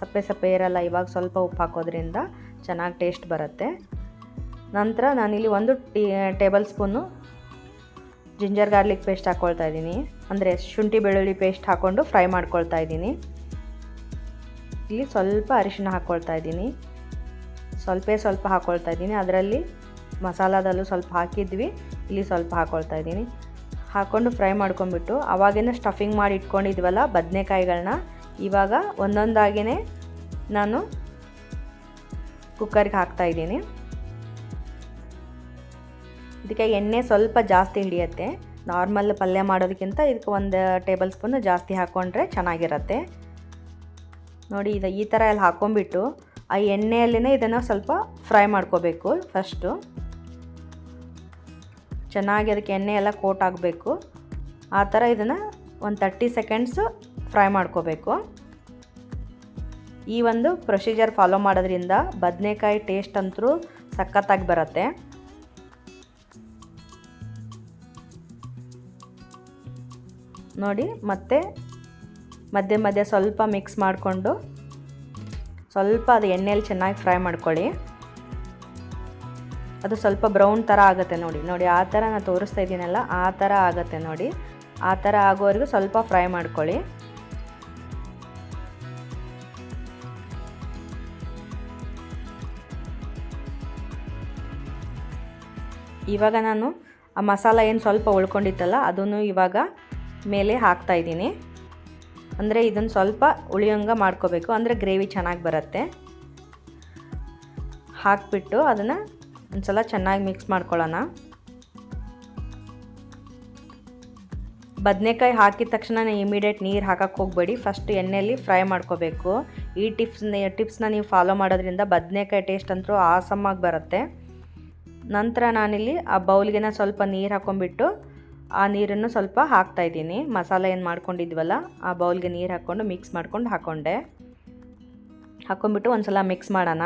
ಸಪ್ಪೆ ಸಪ್ಪೆ ಇರಲ್ಲ. ಇವಾಗ ಸ್ವಲ್ಪ ಉಪ್ಪು ಹಾಕೋದ್ರಿಂದ ಚೆನ್ನಾಗಿ ಟೇಸ್ಟ್ ಬರುತ್ತೆ. ನಂತರ ನಾನಿಲ್ಲಿ 1 table spoon ginger garlic paste ಹಾಕ್ಕೊಳ್ತಾ ಇದ್ದೀನಿ, ಅಂದರೆ ಶುಂಠಿ ಬೆಳ್ಳುಳ್ಳಿ ಪೇಸ್ಟ್ ಹಾಕ್ಕೊಂಡು ಫ್ರೈ ಮಾಡ್ಕೊಳ್ತಾ ಇದ್ದೀನಿ. ಇಲ್ಲಿ ಸ್ವಲ್ಪ ಅರಿಶಿನ ಹಾಕ್ಕೊಳ್ತಾ ಇದ್ದೀನಿ, ಸ್ವಲ್ಪ ಹಾಕ್ಕೊಳ್ತಾ ಇದ್ದೀನಿ. ಅದರಲ್ಲಿ ಮಸಾಲದಲ್ಲೂ ಸ್ವಲ್ಪ ಹಾಕಿದ್ವಿ, ಇಲ್ಲಿ ಸ್ವಲ್ಪ ಹಾಕ್ಕೊಳ್ತಾ ಇದ್ದೀನಿ. ಹಾಕ್ಕೊಂಡು ಫ್ರೈ ಮಾಡ್ಕೊಂಡ್ಬಿಟ್ಟು ಅವಾಗೇನೆ ಸ್ಟಫಿಂಗ್ ಮಾಡಿ ಇಟ್ಕೊಂಡಿದ್ವಲ್ಲ ಬದನೆಕಾಯಿಗಳನ್ನ ಇವಾಗ ಒಂದೊಂದಾಗಿಯೇ ನಾನು ಕುಕ್ಕರ್ಗೆ ಹಾಕ್ತಾಯಿದ್ದೀನಿ. ಇದಕ್ಕೆ ಎಣ್ಣೆ ಸ್ವಲ್ಪ ಜಾಸ್ತಿ ಹಿಡಿಯುತ್ತೆ, ನಾರ್ಮಲ್ ಪಲ್ಯ ಮಾಡೋದಕ್ಕಿಂತ ಇದಕ್ಕೆ 1 ಟೇಬಲ್ ಸ್ಪೂನ್ ಜಾಸ್ತಿ ಹಾಕ್ಕೊಂಡ್ರೆ ಚೆನ್ನಾಗಿರುತ್ತೆ. ನೋಡಿ ಈ ಥರ ಎಲ್ಲ ಹಾಕ್ಕೊಂಡ್ಬಿಟ್ಟು ಆ ಎಣ್ಣೆಯಲ್ಲೇ ಇದನ್ನು ಸ್ವಲ್ಪ ಫ್ರೈ ಮಾಡ್ಕೋಬೇಕು. ಫಸ್ಟು ಚೆನ್ನಾಗಿ ಅದಕ್ಕೆ ಎಣ್ಣೆ ಎಲ್ಲ ಕೋಟ್ ಆಗಬೇಕು. ಆ ಥರ ಇದನ್ನು ಒಂದು 30 ಸೆಕೆಂಡ್ಸು ಫ್ರೈ ಮಾಡ್ಕೋಬೇಕು. ಈ ಒಂದು ಪ್ರೊಸೀಜರ್ ಫಾಲೋ ಮಾಡೋದ್ರಿಂದ ಬದನೆಕಾಯಿ ಟೇಸ್ಟ್ ಅಂತೂ ಸಖತ್ತಾಗಿ ಬರುತ್ತೆ. ನೋಡಿ ಮತ್ತೆ ಮಧ್ಯೆ ಸ್ವಲ್ಪ ಮಿಕ್ಸ್ ಮಾಡಿಕೊಂಡು ಸ್ವಲ್ಪ ಅದು ಎಣ್ಣೆಯಲ್ಲಿ ಚೆನ್ನಾಗಿ ಫ್ರೈ ಮಾಡ್ಕೊಳ್ಳಿ. ಅದು ಸ್ವಲ್ಪ ಬ್ರೌನ್ ಥರ ಆಗುತ್ತೆ ನೋಡಿ ಆ ಥರ ನಾನು ತೋರಿಸ್ತಾ ಇದ್ದೀನಲ್ಲ ಆ ಥರ ಆಗುತ್ತೆ ನೋಡಿ. ಆ ಥರ ಆಗೋವರೆಗೂ ಸ್ವಲ್ಪ ಫ್ರೈ ಮಾಡ್ಕೊಳ್ಳಿ. ಇವಾಗ ನಾನು ಆ ಮಸಾಲ ಏನು ಸ್ವಲ್ಪ ಉಳ್ಕೊಂಡಿತ್ತಲ್ಲ ಅದನ್ನು ಇವಾಗ ಮೇಲೆ ಹಾಕ್ತಾ ಇದ್ದೀನಿ. ಅಂದರೆ ಇದನ್ನು ಸ್ವಲ್ಪ ಉಳಿಯೋಂಗೆ ಮಾಡ್ಕೋಬೇಕು, ಅಂದರೆ ಗ್ರೇವಿ ಚೆನ್ನಾಗಿ ಬರುತ್ತೆ. ಹಾಕಿಬಿಟ್ಟು ಅದನ್ನು ಒಂದು ಸಲ ಚೆನ್ನಾಗಿ ಮಿಕ್ಸ್ ಮಾಡ್ಕೊಳ್ಳೋಣ. ಬದನೆಕಾಯಿ ಹಾಕಿದ ತಕ್ಷಣ ಇಮಿಡಿಯೇಟ್ ನೀರು ಹಾಕಕ್ಕೆ ಹೋಗಬೇಡಿ, ಫಸ್ಟ್ ಎಣ್ಣೆಯಲ್ಲಿ ಫ್ರೈ ಮಾಡ್ಕೋಬೇಕು. ಈ ಟಿಪ್ಸ್ನ ನೀವು ಫಾಲೋ ಮಾಡೋದ್ರಿಂದ ಬದನೆಕಾಯಿ ಟೇಸ್ಟ್ ಅಂತೂ ಆಸಮ್ಮಾಗಿ ಬರುತ್ತೆ. ನಂತರ ನಾನಿಲ್ಲಿ ಆ ಬೌಲ್ಗೆ ಸ್ವಲ್ಪ ನೀರು ಹಾಕ್ಕೊಂಡ್ಬಿಟ್ಟು ಆ ನೀರನ್ನು ಸ್ವಲ್ಪ ಹಾಕ್ತಾಯಿದ್ದೀನಿ. ಮಸಾಲೆ ಏನು ಮಾಡ್ಕೊಂಡಿದ್ವಲ್ಲ ಆ ಬೌಲ್ಗೆ ನೀರು ಹಾಕ್ಕೊಂಡು ಮಿಕ್ಸ್ ಮಾಡ್ಕೊಂಡು ಹಾಕ್ಕೊಂಡ್ಬಿಟ್ಟು ಒಂದು ಸಲ ಮಿಕ್ಸ್ ಮಾಡೋಣ.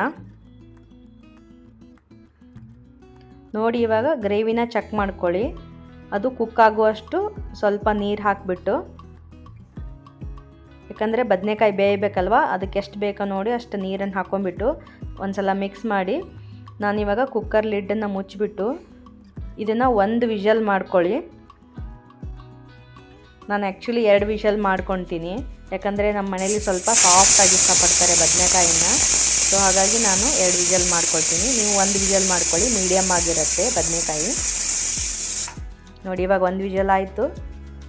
ನೋಡಿ ಇವಾಗ ಗ್ರೇವಿನ ಚೆಕ್ ಮಾಡ್ಕೊಳ್ಳಿ, ಅದು ಕುಕ್ ಆಗುವಷ್ಟು ಸ್ವಲ್ಪ ನೀರು ಹಾಕಿಬಿಟ್ಟು, ಯಾಕಂದರೆ ಬದನೆಕಾಯಿ ಬೇಯಬೇಕಲ್ವ, ಅದಕ್ಕೆ ಎಷ್ಟು ಬೇಕೋ ನೋಡಿ ಅಷ್ಟು ನೀರನ್ನು ಹಾಕ್ಕೊಂಡ್ಬಿಟ್ಟು ಒಂದು ಸಲ ಮಿಕ್ಸ್ ಮಾಡಿ ನಾನಿವಾಗ ಕುಕ್ಕರ್ ಲಿಡ್ಡನ್ನು ಮುಚ್ಚಿಬಿಟ್ಟು ಇದನ್ನು 1 ವಿಷಲ್ ಮಾಡ್ಕೊಳ್ಳಿ. ನಾನು ಆ್ಯಕ್ಚುಲಿ 2 ವಿಷಲ್ ಮಾಡ್ಕೊತೀನಿ, ಯಾಕಂದರೆ ನಮ್ಮ ಮನೇಲಿ ಸ್ವಲ್ಪ ಸಾಫ್ಟಾಗಿ ಇಷ್ಟಪಡ್ತಾರೆ ಬದನೆಕಾಯಿನ. ಸೊ ಹಾಗಾಗಿ ನಾನು 2 ವಿಷಲ್ ಮಾಡ್ಕೊಳ್ತೀನಿ. ನೀವು 1 ವಿಷಲ್ ಮಾಡ್ಕೊಳ್ಳಿ, ಮೀಡಿಯಮ್ ಆಗಿರುತ್ತೆ ಬದನೆಕಾಯಿ. ನೋಡಿ ಇವಾಗ 1 ವಿಷಲ್ ಆಯಿತು,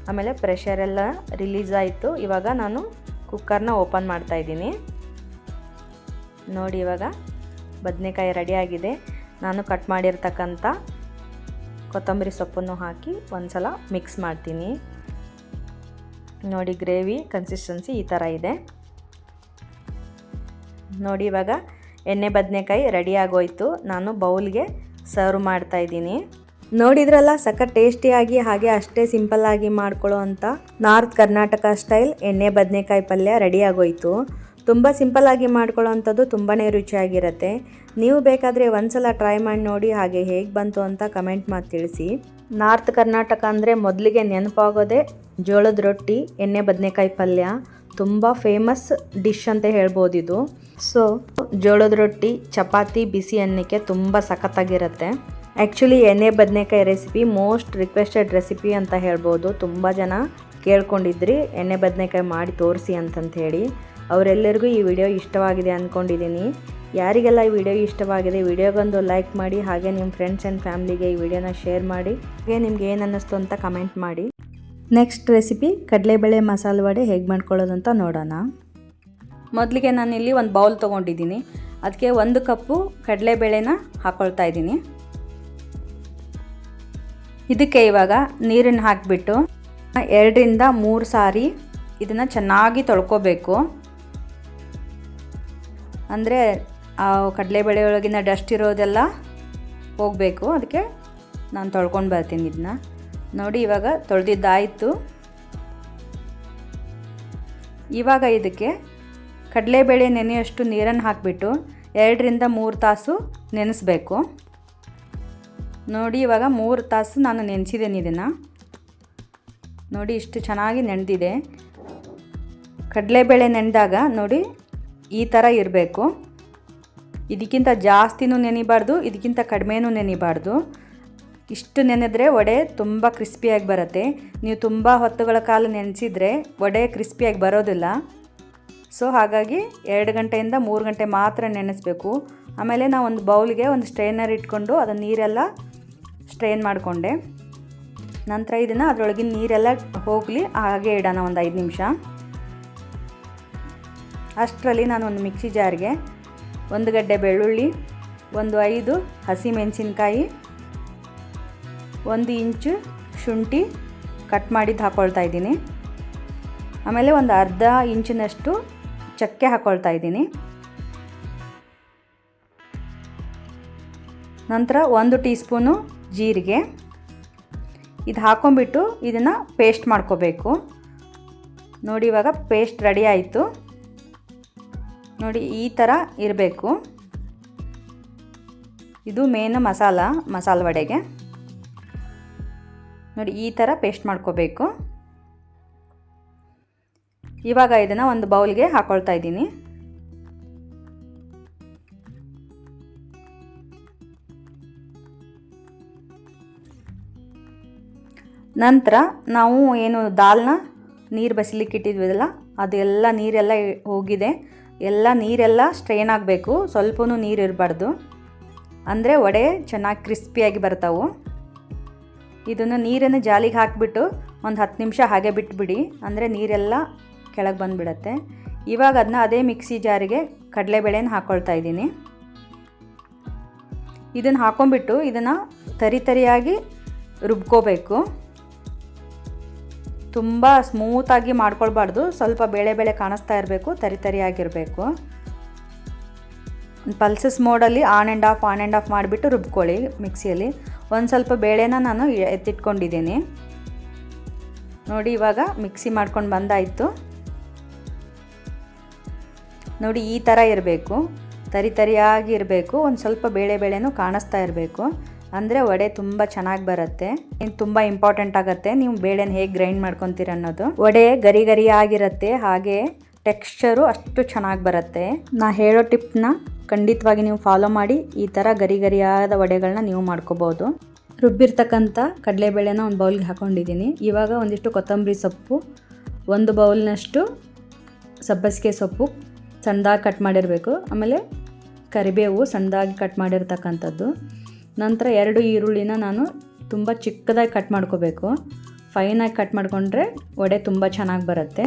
ಆಮೇಲೆ ಪ್ರೆಷರೆಲ್ಲ ರಿಲೀಸ್ ಆಯಿತು. ಇವಾಗ ನಾನು ಕುಕ್ಕರ್ನ ಓಪನ್ ಮಾಡ್ತಾಯಿದ್ದೀನಿ. ನೋಡಿ ಇವಾಗ ಬದನೆಕಾಯಿ ರೆಡಿಯಾಗಿದೆ. ನಾನು ಕಟ್ ಮಾಡಿರ್ತಕ್ಕಂಥ ಕೊತ್ತಂಬರಿ ಸೊಪ್ಪನ್ನು ಹಾಕಿ ಒಂದು ಸಲ ಮಿಕ್ಸ್ ಮಾಡ್ತೀನಿ. ನೋಡಿ ಗ್ರೇವಿ ಕನ್ಸಿಸ್ಟೆನ್ಸಿ ಈ ಥರ ಇದೆ. ನೋಡಿ ಇವಾಗ ಎಣ್ಣೆ ಬದನೆಕಾಯಿ ರೆಡಿ ಆಗೋಯ್ತು. ನಾನು ಬೌಲ್ಗೆ ಸರ್ವ್ ಮಾಡ್ತಾಯಿದ್ದೀನಿ. ನೋಡಿದ್ರಲ್ಲ ಸಖತ್ ಟೇಸ್ಟಿಯಾಗಿ ಹಾಗೆ ಅಷ್ಟೇ ಸಿಂಪಲ್ಲಾಗಿ ಮಾಡ್ಕೊಳ್ಳೋ ಅಂಥ ನಾರ್ತ್ ಕರ್ನಾಟಕ ಸ್ಟೈಲ್ ಎಣ್ಣೆ ಬದನೆಕಾಯಿ ಪಲ್ಯ ರೆಡಿ ಆಗೋಯ್ತು. ತುಂಬ ಸಿಂಪಲ್ಲಾಗಿ ಮಾಡ್ಕೊಳ್ಳೋ ಅಂಥದ್ದು ತುಂಬಾ ರುಚಿಯಾಗಿರುತ್ತೆ. ನೀವು ಬೇಕಾದರೆ ಒಂದ್ಸಲ ಟ್ರೈ ಮಾಡಿ ನೋಡಿ, ಹಾಗೆ ಹೇಗೆ ಬಂತು ಅಂತ ಕಮೆಂಟ್ ಮಾಡಿ ತಿಳಿಸಿ. ನಾರ್ತ್ ಕರ್ನಾಟಕ ಅಂದರೆ ಮೊದಲಿಗೆ ನೆನಪಾಗೋದೇ ಜೋಳದ ರೊಟ್ಟಿ ಎಣ್ಣೆ ಬದನೆಕಾಯಿ ಪಲ್ಯ. ತುಂಬ ಫೇಮಸ್ ಡಿಶ್ ಅಂತ ಹೇಳ್ಬೋದು ಇದು. ಸೊ ಜೋಳದ ರೊಟ್ಟಿ ಚಪಾತಿ ಬಿಸಿ ಅನ್ನಕ್ಕೆ ತುಂಬ ಸಖತ್ತಾಗಿರುತ್ತೆ. ಆ್ಯಕ್ಚುಲಿ ಎಣ್ಣೆ ಬದನೆಕಾಯಿ ರೆಸಿಪಿ ಮೋಸ್ಟ್ ರಿಕ್ವೆಸ್ಟೆಡ್ ರೆಸಿಪಿ ಅಂತ ಹೇಳ್ಬೋದು. ತುಂಬ ಜನ ಕೇಳ್ಕೊಂಡಿದ್ರಿ ಎಣ್ಣೆ ಬದನೆಕಾಯಿ ಮಾಡಿ ತೋರಿಸಿ ಅಂತಂತ ಹೇಳಿ. ಅವರೆಲ್ಲರಿಗೂ ಈ ವಿಡಿಯೋ ಇಷ್ಟವಾಗಿದೆ ಅಂದ್ಕೊಂಡಿದ್ದೀನಿ. ಯಾರಿಗೆಲ್ಲ ಈ ವಿಡಿಯೋ ಇಷ್ಟವಾಗಿದೆ ವಿಡಿಯೋಗೊಂದು ಲೈಕ್ ಮಾಡಿ, ಹಾಗೆ ನಿಮ್ಮ ಫ್ರೆಂಡ್ಸ್ ಆ್ಯಂಡ್ ಫ್ಯಾಮ್ಲಿಗೆ ಈ ವಿಡಿಯೋನ ಶೇರ್ ಮಾಡಿ, ಹಾಗೆ ನಿಮ್ಗೆ ಏನು ಅನ್ನಿಸ್ತು ಅಂತ ಕಮೆಂಟ್ ಮಾಡಿ. ನೆಕ್ಸ್ಟ್ ರೆಸಿಪಿ ಕಡಲೆಬೇಳೆ ಮಸಾಲೆ ವಡೆ ಹೇಗೆ ಮಾಡ್ಕೊಳ್ಳೋದಂತ ನೋಡೋಣ. ಮೊದಲಿಗೆ ನಾನಿಲ್ಲಿ ಒಂದು ಬೌಲ್ ತೊಗೊಂಡಿದ್ದೀನಿ, ಅದಕ್ಕೆ 1 ಕಪ್ಪು ಕಡಲೆಬೇಳೆನ ಹಾಕ್ಕೊಳ್ತಾ ಇದ್ದೀನಿ. ಇದಕ್ಕೆ ಇವಾಗ ನೀರನ್ನು ಹಾಕಿಬಿಟ್ಟು 2 ರಿಂದ 3 ಸಾರಿ ಇದನ್ನು ಚೆನ್ನಾಗಿ ತೊಳ್ಕೊಬೇಕು. ಅಂದರೆ ಆ ಕಡಲೆಬೇಳೆ ಒಳಗಿನ ಡಸ್ಟ್ ಇರೋದೆಲ್ಲ ಹೋಗಬೇಕು. ಅದಕ್ಕೆ ನಾನು ತೊಳ್ಕೊಂಡು ಬರ್ತೀನಿ ಇದನ್ನ. ನೋಡಿ ಇವಾಗ ತೊಳೆದಿದ್ದಾಯಿತು. ಇವಾಗ ಇದಕ್ಕೆ ಕಡಲೆಬೇಳೆ ನೆನೆಯಷ್ಟು ನೀರನ್ನು ಹಾಕಿಬಿಟ್ಟು 2 ರಿಂದ 3 ತಾಸು ನೆನೆಸಬೇಕು. ನೋಡಿ ಇವಾಗ 3 ತಾಸು ನಾನು ನೆನೆಸಿದ್ದೇನೆ ಇದನ್ನು. ನೋಡಿ ಇಷ್ಟು ಚೆನ್ನಾಗಿ ನೆನೆದಿದೆ. ಕಡಲೆಬೇಳೆ ನೆನೆದಾಗ ನೋಡಿ ಈ ಥರ ಇರಬೇಕು. ಇದಕ್ಕಿಂತ ಜಾಸ್ತಿನೂ ನೆನಿಬಾರ್ದು, ಇದಕ್ಕಿಂತ ಕಡಿಮೆನೂ ನೆನಿಬಾರ್ದು. ಇಷ್ಟು ನೆನೆದ್ರೆ ವಡೆ ತುಂಬ ಕ್ರಿಸ್ಪಿಯಾಗಿ ಬರುತ್ತೆ. ನೀವು ತುಂಬ ಹೊತ್ತುಗಳ ಕಾಲ ನೆನೆಸಿದರೆ ವಡೆ ಕ್ರಿಸ್ಪಿಯಾಗಿ ಬರೋದಿಲ್ಲ. ಸೊ ಹಾಗಾಗಿ 2 ಗಂಟೆಯಿಂದ 3 ಗಂಟೆ ಮಾತ್ರ ನೆನೆಸಬೇಕು. ಆಮೇಲೆ ನಾವು ಒಂದು ಬೌಲ್ಗೆ ಒಂದು ಸ್ಟ್ರೈನರ್ ಇಟ್ಕೊಂಡು ಅದನ್ನು ನೀರೆಲ್ಲ ಸ್ಟ್ರೈನ್ ಮಾಡಿಕೊಂಡೆ. ನಂತರ ಇದನ್ನು ಅದರೊಳಗಿನ ನೀರೆಲ್ಲ ಹೋಗಲಿ ಹಾಗೆ ಇಡೋಣ ಒಂದು 5 ನಿಮಿಷ. ಅಷ್ಟರಲ್ಲಿ ನಾನು ಒಂದು ಮಿಕ್ಸಿ ಜಾರ್ಗೆ 1 ಗಡ್ಡೆ ಬೆಳ್ಳುಳ್ಳಿ, ಒಂದು 5 ಹಸಿಮೆಣಸಿನ್ಕಾಯಿ, 1 ಇಂಚು ಶುಂಠಿ ಕಟ್ ಮಾಡಿದ್ದು ಹಾಕ್ಕೊಳ್ತಾ ಇದ್ದೀನಿ. ಆಮೇಲೆ ಒಂದು ಅರ್ಧ ಇಂಚಿನಷ್ಟು ಚಕ್ಕೆ ಹಾಕ್ಕೊಳ್ತಾ ಇದ್ದೀನಿ. ನಂತರ 1 ಟೀ ಸ್ಪೂನು ಜೀರಿಗೆ. ಇದು ಹಾಕ್ಕೊಂಬಿಟ್ಟು ಇದನ್ನು ಪೇಸ್ಟ್ ಮಾಡ್ಕೋಬೇಕು. ನೋಡಿ ಇವಾಗ ಪೇಸ್ಟ್ ರೆಡಿ ಆಯಿತು. ನೋಡಿ ಈ ಥರ ಇರಬೇಕು. ಇದು ಮೇನ್ ಮಸಾಲ ವಡೆಗೆ. ನೋಡಿ ಈ ಥರ ಪೇಸ್ಟ್ ಮಾಡ್ಕೋಬೇಕು. ಇವಾಗ ಇದನ್ನು ಒಂದು ಬೌಲ್ಗೆ ಹಾಕ್ಕೊಳ್ತಾ ಇದ್ದೀನಿ. ನಂತರ ನಾವು ಏನು ದಾಲ್ನ ನೀರು ಬಸಿಲಿಕ್ಕೆ ಇಟ್ಟಿದ್ವಲ್ಲ ಅದೆಲ್ಲ ನೀರೆಲ್ಲ ಹೋಗಿದೆ. ನೀರೆಲ್ಲ ಸ್ಟ್ರೈನ್ ಆಗಬೇಕು, ಸ್ವಲ್ಪನೂ ನೀರು ಇರಬಾರ್ದು, ಅಂದರೆ ವಡೆ ಚೆನ್ನಾಗಿ ಕ್ರಿಸ್ಪಿಯಾಗಿ ಬರ್ತಾವೆ. ಇದನ್ನು ನೀರನ್ನು ಜಾಲಿಗೆ ಹಾಕಿಬಿಟ್ಟು ಒಂದು 10 ನಿಮಿಷ ಹಾಗೆ ಬಿಟ್ಬಿಡಿ, ಅಂದರೆ ನೀರೆಲ್ಲ ಕೆಳಗೆ ಬಂದುಬಿಡತ್ತೆ. ಇವಾಗ ಅದನ್ನ ಅದೇ ಮಿಕ್ಸಿ ಜಾರಿಗೆ ಕಡಲೆಬೇಳೆನ ಹಾಕ್ಕೊಳ್ತಾ ಇದ್ದೀನಿ. ಇದನ್ನು ಹಾಕ್ಕೊಂಬಿಟ್ಟು ಇದನ್ನು ತರಿಯಾಗಿ ರುಬ್ಕೋಬೇಕು. ತುಂಬ ಸ್ಮೂತಾಗಿ ಮಾಡ್ಕೊಳ್ಬಾರ್ದು, ಸ್ವಲ್ಪ ಬೇಳೆ ಕಾಣಿಸ್ತಾ ಇರಬೇಕು, ತರಿಯಾಗಿರಬೇಕು. ಪಲ್ಸಸ್ ಮೋಡಲ್ಲಿ ಆನ್ ಆ್ಯಂಡ್ ಆಫ್ ಮಾಡಿಬಿಟ್ಟು ರುಬ್ಕೊಳ್ಳಿ ಮಿಕ್ಸಿಯಲ್ಲಿ. ಒಂದು ಸ್ವಲ್ಪ ಬೇಳೆನ ನಾನು ಎತ್ತಿಟ್ಕೊಂಡಿದ್ದೀನಿ. ನೋಡಿ ಇವಾಗ ಮಿಕ್ಸಿ ಮಾಡ್ಕೊಂಡು ಬಂದಾಯಿತು. ನೋಡಿ ಈ ಥರ ಇರಬೇಕು, ತರಿಯಾಗಿ ಇರಬೇಕು. ಒಂದು ಸ್ವಲ್ಪ ಬೇಳೆನೂ ಕಾಣಿಸ್ತಾ ಇರಬೇಕು, ಅಂದರೆ ವಡೆ ತುಂಬ ಚೆನ್ನಾಗಿ ಬರುತ್ತೆ. ಇದು ತುಂಬ ಇಂಪಾರ್ಟೆಂಟ್ ಆಗುತ್ತೆ, ನೀವು ಬೇಳೆನ ಹೇಗೆ ಗ್ರೈಂಡ್ ಮಾಡ್ಕೊತೀರ ಅನ್ನೋದು. ವಡೆ ಗರಿ ಆಗಿರುತ್ತೆ, ಹಾಗೆ ಟೆಕ್ಸ್ಚರು ಅಷ್ಟು ಚೆನ್ನಾಗಿ ಬರುತ್ತೆ. ನಾ ಹೇಳೋ ಟಿಪ್ನ ಖಂಡಿತವಾಗಿ ನೀವು ಫಾಲೋ ಮಾಡಿ ಈ ಥರ ಗರಿಯಾದ ವಡೆಗಳನ್ನ ನೀವು ಮಾಡ್ಕೋಬೋದು. ರುಬ್ಬಿರ್ತಕ್ಕಂಥ ಕಡಲೆಬೇಳೆನ ಒಂದು ಬೌಲ್ಗೆ ಹಾಕ್ಕೊಂಡಿದ್ದೀನಿ. ಇವಾಗ ಒಂದಿಷ್ಟು ಕೊತ್ತಂಬರಿ ಸೊಪ್ಪು, 1 ಬೌಲ್ನಷ್ಟು ಸಬ್ಬಸಿಗೆ ಸೊಪ್ಪು ಸಣ್ಣದಾಗಿ ಕಟ್ ಮಾಡಿರಬೇಕು. ಆಮೇಲೆ ಕರಿಬೇವು ಸಣ್ಣದಾಗಿ ಕಟ್ ಮಾಡಿರ್ತಕ್ಕಂಥದ್ದು. ನಂತರ 2 ಈರುಳ್ಳಿನ ನಾನು ತುಂಬ ಚಿಕ್ಕದಾಗಿ ಕಟ್ ಮಾಡ್ಕೋಬೇಕು. ಫೈನಾಗಿ ಕಟ್ ಮಾಡಿಕೊಂಡ್ರೆ ವಡೆ ತುಂಬ ಚೆನ್ನಾಗಿ ಬರುತ್ತೆ.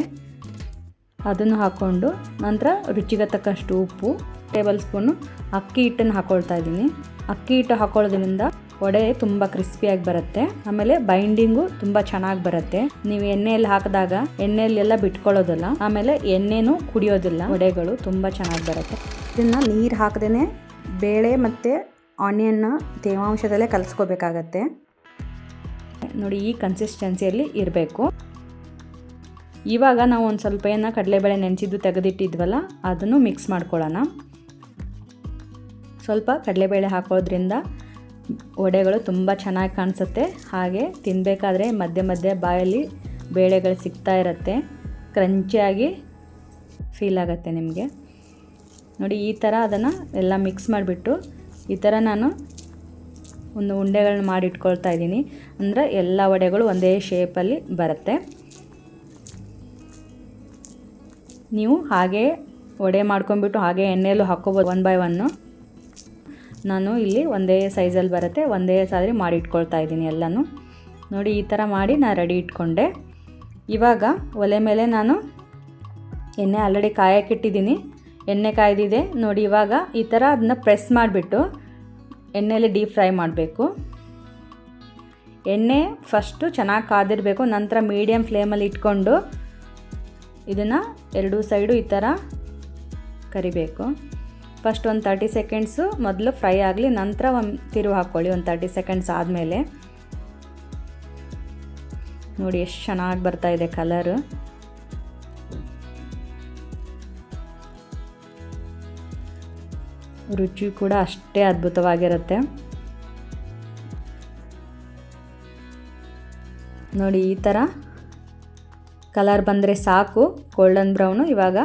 ಅದನ್ನು ಹಾಕ್ಕೊಂಡು ನಂತರ ರುಚಿಗೆ ತಕ್ಕಷ್ಟು ಉಪ್ಪು, ಟೇಬಲ್ ಸ್ಪೂನು ಅಕ್ಕಿ ಹಿಟ್ಟನ್ನು ಹಾಕ್ಕೊಳ್ತಾ ಇದ್ದೀನಿ. ಅಕ್ಕಿ ಹಿಟ್ಟು ಹಾಕೊಳ್ಳೋದ್ರಿಂದ ವಡೆ ತುಂಬ ಕ್ರಿಸ್ಪಿಯಾಗಿ ಬರುತ್ತೆ. ಆಮೇಲೆ ಬೈಂಡಿಂಗು ತುಂಬ ಚೆನ್ನಾಗಿ ಬರುತ್ತೆ. ನೀವು ಎಣ್ಣೆಯಲ್ಲಿ ಹಾಕಿದಾಗ ಎಣ್ಣೆಯಲ್ಲೆಲ್ಲ ಬಿಟ್ಕೊಳ್ಳೋದಿಲ್ಲ, ಆಮೇಲೆ ಎಣ್ಣೆನೂ ಕುಡಿಯೋದಿಲ್ಲ. ವಡೆಗಳು ತುಂಬ ಚೆನ್ನಾಗಿ ಬರುತ್ತೆ. ಇದನ್ನು ನೀರು ಹಾಕದೇ ಬೇಳೆ ಮತ್ತು ಆನಿಯನ್ನ ತೇವಾಂಶದಲ್ಲೇ ಕಲಿಸ್ಕೋಬೇಕಾಗತ್ತೆ. ನೋಡಿ ಈ ಕನ್ಸಿಸ್ಟೆನ್ಸಿಯಲ್ಲಿ ಇರಬೇಕು. ಇವಾಗ ನಾವು ಒಂದು ಸ್ವಲ್ಪ ಕಡಲೆಬೇಳೆ ನೆನೆಸಿದ್ದು ತೆಗೆದಿಟ್ಟಿದ್ವಲ್ಲ ಅದನ್ನು ಮಿಕ್ಸ್ ಮಾಡ್ಕೊಳ್ಳೋಣ. ಸ್ವಲ್ಪ ಕಡಲೆಬೇಳೆ ಹಾಕೋದ್ರಿಂದ ವಡೆಗಳು ತುಂಬ ಚೆನ್ನಾಗಿ ಕಾಣಿಸುತ್ತೆ. ಹಾಗೆ ತಿನ್ನಬೇಕಾದ್ರೆ ಮಧ್ಯೆ ಬಾಯಲ್ಲಿ ಬೇಳೆಗಳು ಸಿಗ್ತಾ ಇರುತ್ತೆ, ಕ್ರಂಚಿಯಾಗಿ ಫೀಲ್ ಆಗುತ್ತೆ ನಿಮಗೆ. ನೋಡಿ ಈ ಥರ ಅದನ್ನು ಎಲ್ಲ ಮಿಕ್ಸ್ ಮಾಡಿಬಿಟ್ಟು ಈ ಥರ ನಾನು ಒಂದು ಉಂಡೆಗಳನ್ನ ಮಾಡಿಟ್ಕೊಳ್ತಾ ಇದ್ದೀನಿ. ಅಂದರೆ ಎಲ್ಲ ವಡೆಗಳು ಒಂದೇ ಶೇಪಲ್ಲಿ ಬರುತ್ತೆ. ನೀವು ಹಾಗೆ ವಡೆ ಮಾಡ್ಕೊಂಡ್ಬಿಟ್ಟು ಹಾಗೆ ಎಣ್ಣೆಯಲ್ಲೂ ಹಾಕ್ಕೋಬೋದು 1 by 1. ನಾನು ಇಲ್ಲಿ ಒಂದೇ ಸೈಜಲ್ಲಿ ಬರುತ್ತೆ, ಒಂದೇ ಸಾರಿ ಮಾಡಿ ಇಟ್ಕೊಳ್ತಾ ಇದ್ದೀನಿ ಎಲ್ಲನೂ. ನೋಡಿ ಈ ಥರ ಮಾಡಿ ನಾನು ರೆಡಿ ಇಟ್ಕೊಂಡೆ. ಇವಾಗ ಒಲೆ ಮೇಲೆ ನಾನು ಎಣ್ಣೆ ಆಲ್ರೆಡಿ ಕಾಯಕ್ಕಿಟ್ಟಿದ್ದೀನಿ. ಎಣ್ಣೆ ಕಾಯ್ದಿದೆ ನೋಡಿ. ಇವಾಗ ಈ ಥರ ಅದನ್ನ ಪ್ರೆಸ್ ಮಾಡಿಬಿಟ್ಟು ಎಣ್ಣೆಯಲ್ಲಿ ಡೀಪ್ ಫ್ರೈ ಮಾಡಬೇಕು. ಎಣ್ಣೆ ಫಸ್ಟು ಚೆನ್ನಾಗಿ ಕಾದಿರಬೇಕು. ನಂತರ ಮೀಡಿಯಮ್ ಫ್ಲೇಮಲ್ಲಿ ಇಟ್ಕೊಂಡು ಇದನ್ನು 2 ಸೈಡು ಈ ಥರ ಕರಿಬೇಕು. ಫಸ್ಟ್ ಒಂದು 30 ಸೆಕೆಂಡ್ಸು ಮೊದಲು ಫ್ರೈ ಆಗಲಿ, ನಂತರ ಒಂದು ತಿರುವು ಹಾಕ್ಕೊಳ್ಳಿ. ಒಂದು 30 ಸೆಕೆಂಡ್ಸ್ ಆದಮೇಲೆ ನೋಡಿ ಎಷ್ಟು ಚೆನ್ನಾಗಿ ಬರ್ತಾ ಇದೆ ಕಲರು. ರುಚಿ ಕೂಡ ಅಷ್ಟೇ ಅದ್ಭುತವಾಗಿರುತ್ತೆ. ನೋಡಿ ಈ ಥರ ಕಲರ್ ಬಂದರೆ ಸಾಕು, ಗೋಲ್ಡನ್ ಬ್ರೌನು. ಇವಾಗ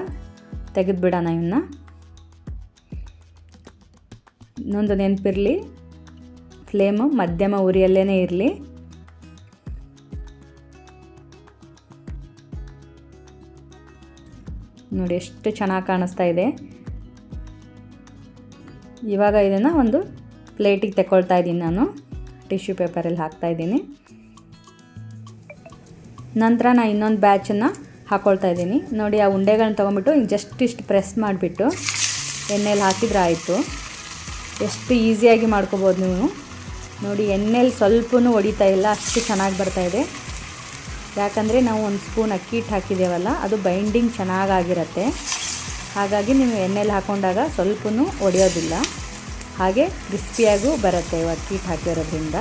ತೆಗೆದುಬಿಡೋಣ ಇವನ್ನ. ಇನ್ನೊಂದು ನೆನಪಿರಲಿ, ಫ್ಲೇಮು ಮಧ್ಯಮ ಉರಿಯಲ್ಲೇ ಇರಲಿ. ನೋಡಿ ಎಷ್ಟು ಚೆನ್ನಾಗಿ ಕಾಣಿಸ್ತಾ ಇದೆ. ಇವಾಗ ಇದನ್ನು ಒಂದು ಪ್ಲೇಟಿಗೆ ತಗೊಳ್ತಾ ಇದ್ದೀನಿ. ನಾನು ಟಿಶ್ಯೂ ಪೇಪರಲ್ಲಿ ಹಾಕ್ತಾಯಿದ್ದೀನಿ. ನಂತರ ನಾನು ಇನ್ನೊಂದು ಬ್ಯಾಚನ್ನು ಹಾಕ್ಕೊಳ್ತಾ ಇದ್ದೀನಿ. ನೋಡಿ, ಆ ಉಂಡೆಗಳನ್ನ ತೊಗೊಂಬಿಟ್ಟು ಜಸ್ಟ್ ಇಷ್ಟು ಪ್ರೆಸ್ ಮಾಡಿಬಿಟ್ಟು ಎಣ್ಣೆಲಿ ಹಾಕಿದ್ರೆ ಆಯಿತು. ಎಷ್ಟು ಈಸಿಯಾಗಿ ಮಾಡ್ಕೋಬೋದು ನೀವು. ನೋಡಿ, ಎಣ್ಣೆಲಿ ಸ್ವಲ್ಪನೂ ಹೊಡಿತಾ ಇಲ್ಲ, ಅಷ್ಟು ಚೆನ್ನಾಗಿ ಬರ್ತಾಯಿದೆ. ಯಾಕಂದರೆ ನಾವು ಒಂದು ಸ್ಪೂನ್ ಅಕ್ಕಿ ಹಿಟ್ಟು ಹಾಕಿದ್ದೇವಲ್ಲ, ಅದು ಬೈಂಡಿಂಗ್ ಚೆನ್ನಾಗಾಗಿರುತ್ತೆ. ಹಾಗಾಗಿ ನೀವು ಎಣ್ಣೆಲಿ ಹಾಕ್ಕೊಂಡಾಗ ಸ್ವಲ್ಪನೂ ಒಡೆಯೋದಿಲ್ಲ, ಹಾಗೆ ಕ್ರಿಸ್ಪಿಯಾಗೂ ಬರುತ್ತೆ ಅಕ್ಕಿ ಹಿಟ್ಟು ಹಾಕಿರೋದ್ರಿಂದ.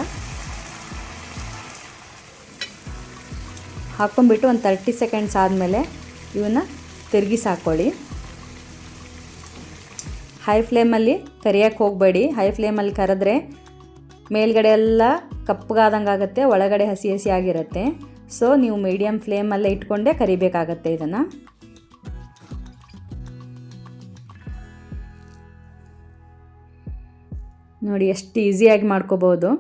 ಹಾಕ್ಕೊಂಬಿಟ್ಟು ಒಂದು 30 ಸೆಕೆಂಡ್ಸ್ ಆದಮೇಲೆ ಇವನ್ನ ತಿರುಗಿಸಿ ಹಾಕ್ಕೊಳ್ಳಿ. ಹೈ ಫ್ಲೇಮಲ್ಲಿ ಕರಿಯೋಕ್ಕೆ ಹೋಗಬೇಡಿ. ಹೈ ಫ್ಲೇಮಲ್ಲಿ ಕರೆದ್ರೆ ಮೇಲ್ಗಡೆ ಎಲ್ಲ ಕಪ್ಪಗಾದಂಗೆ ಆಗುತ್ತೆ, ಒಳಗಡೆ ಹಸಿ ಹಸಿ ಆಗಿರುತ್ತೆ. ಸೊ ನೀವು ಮೀಡಿಯಮ್ ಫ್ಲೇಮಲ್ಲೇ ಇಟ್ಕೊಂಡೇ ಕರಿಬೇಕಾಗತ್ತೆ ಇದನ್ನು. ನೋಡಿ ಎಷ್ಟು ಈಸಿಯಾಗಿ ಮಾಡ್ಕೋಬೋದು.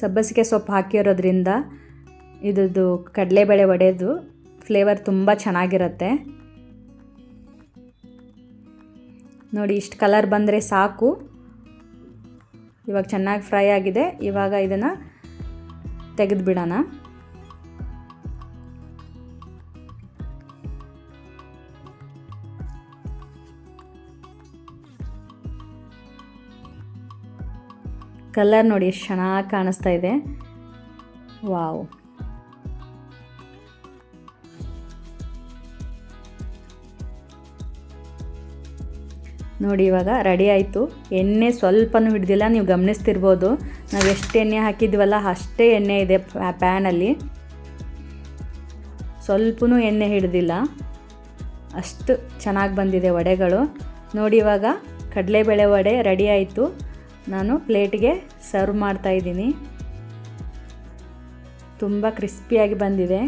ಸಬ್ಬಸಿಗೆ ಸೊಪ್ಪು ಹಾಕಿರೋದ್ರಿಂದ ಇದ್ದು ಕಡಲೆಬೇಳೆ ವಡೆದು ಫ್ಲೇವರ್ ತುಂಬ ಚೆನ್ನಾಗಿರುತ್ತೆ. ನೋಡಿ, ಇಷ್ಟು ಕಲರ್ ಬಂದರೆ ಸಾಕು. ಇವಾಗ ಚೆನ್ನಾಗಿ ಫ್ರೈ ಆಗಿದೆ. ಇವಾಗ ಇದನ್ನು ತೆಗೆದು ಬಿಡೋಣ. ಕಲರ್ ನೋಡಿ ಎಷ್ಟು ಚೆನ್ನಾಗಿ ಕಾಣಿಸ್ತಾ ಇದೆ. ವಾವ್! ನೋಡಿ, ಇವಾಗ ರೆಡಿ ಆಯಿತು. ಎಣ್ಣೆ ಸ್ವಲ್ಪನೂ ಹಿಡ್ದಿಲ್ಲ, ನೀವು ಗಮನಿಸ್ತಿರ್ಬೋದು. ನಾವು ಎಷ್ಟು ಎಣ್ಣೆ ಹಾಕಿದ್ವಲ್ಲ ಅಷ್ಟೇ ಎಣ್ಣೆ ಇದೆ ಪ್ಯಾನಲ್ಲಿ. ಸ್ವಲ್ಪನೂ ಎಣ್ಣೆ ಹಿಡ್ದಿಲ್ಲ, ಅಷ್ಟು ಚೆನ್ನಾಗಿ ಬಂದಿದೆ ವಡೆಗಳು. ನೋಡಿ, ಇವಾಗ ಕಡಲೆಬೇಳೆ ವಡೆ ರೆಡಿ ಆಯಿತು. ನಾನು ಪ್ಲೇಟಿಗೆ ಸರ್ವ್ ಮಾಡ್ತಾಯಿದ್ದೀನಿ. ತುಂಬ ಕ್ರಿಸ್ಪಿಯಾಗಿ ಬಂದಿದೆ.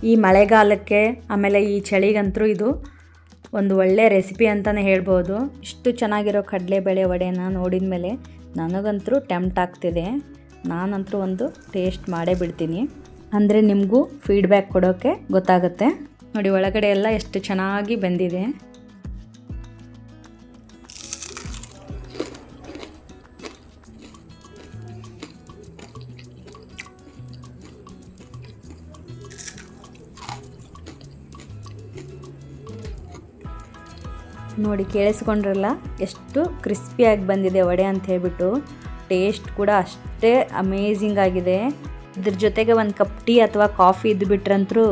ಈ ಮಳೆಗಾಲಕ್ಕೆ ಆಮೇಲೆ ಈ ಚಳಿಗಂತೂ ಇದು ಒಂದು ಒಳ್ಳೆ ರೆಸಿಪಿ ಅಂತಲೇ ಹೇಳ್ಬೋದು. ಇಷ್ಟು ಚೆನ್ನಾಗಿರೋ ಕಡಲೆಬೇಳೆ ವಡೆನ ನೋಡಿದ ಮೇಲೆ ನನಗಂತೂ ಟೆಂಪ್ಟ್ ಆಗ್ತಿದೆ. ನಾನಂತೂ ಒಂದು ಟೇಸ್ಟ್ ಮಾಡೇ ಬಿಡ್ತೀನಿ, ಅಂದರೆ ನಿಮಗೂ ಫೀಡ್ಬ್ಯಾಕ್ ಕೊಡೋಕ್ಕೆ ಗೊತ್ತಾಗುತ್ತೆ. ನೋಡಿ, ಒಳಗಡೆ ಎಲ್ಲ ಎಷ್ಟು ಚೆನ್ನಾಗಿ ಬಂದಿದೆ. ನೋಡಿ, ಕೇಳಿಸ್ಕೊಂಡ್ರಲ್ಲ ಎಷ್ಟು ಕ್ರಿಸ್ಪಿಯಾಗಿ ಬಂದಿದೆ ವಡೆ ಅಂತ ಹೇಳ್ಬಿಟ್ಟು. ಟೇಸ್ಟ್ ಕೂಡ ಅಷ್ಟೇ ಅಮೇಝಿಂಗ್ ಆಗಿದೆ. ಇದ್ರ ಜೊತೆಗೆ ಒಂದು ಕಪ್ ಟೀ ಅಥವಾ ಕಾಫಿ ಇದ್ದುಬಿಟ್ರಂತೂ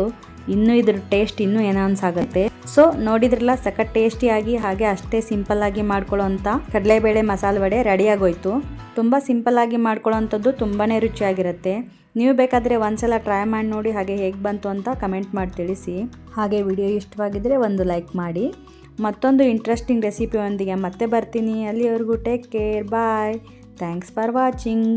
ಇನ್ನೂ ಇದ್ರ ಟೇಸ್ಟ್ ಇನ್ನೂ ಎನ್ಹಾನ್ಸ್ ಆಗುತ್ತೆ. ಸೊ ನೋಡಿದ್ರಲ್ಲ, ಸಖತ್ ಟೇಸ್ಟಿಯಾಗಿ ಹಾಗೆ ಅಷ್ಟೇ ಸಿಂಪಲ್ಲಾಗಿ ಮಾಡ್ಕೊಳ್ಳೋವಂಥ ಕಡಲೆಬೇಳೆ ಮಸಾಲೆ ವಡೆ ರೆಡಿಯಾಗೋಯ್ತು. ತುಂಬ ಸಿಂಪಲ್ಲಾಗಿ ಮಾಡ್ಕೊಳ್ಳೋವಂಥದ್ದು ತುಂಬಾ ರುಚಿಯಾಗಿರುತ್ತೆ. ನೀವು ಬೇಕಾದರೆ ಒಂದ್ಸಲ ಟ್ರೈ ಮಾಡಿ ನೋಡಿ, ಹಾಗೆ ಹೇಗೆ ಬಂತು ಅಂತ ಕಮೆಂಟ್ ಮಾಡಿ ತಿಳಿಸಿ. ಹಾಗೆ ವಿಡಿಯೋ ಇಷ್ಟವಾಗಿದ್ದರೆ ಒಂದು ಲೈಕ್ ಮಾಡಿ. ಮತ್ತೊಂದು ಇಂಟ್ರೆಸ್ಟಿಂಗ್ ರೆಸಿಪಿಯೊಂದಿಗೆ ಮತ್ತೆ ಬರ್ತೀನಿ. ಅಲ್ಲಿವರೆಗೂ take care, bye. Thanks for watching.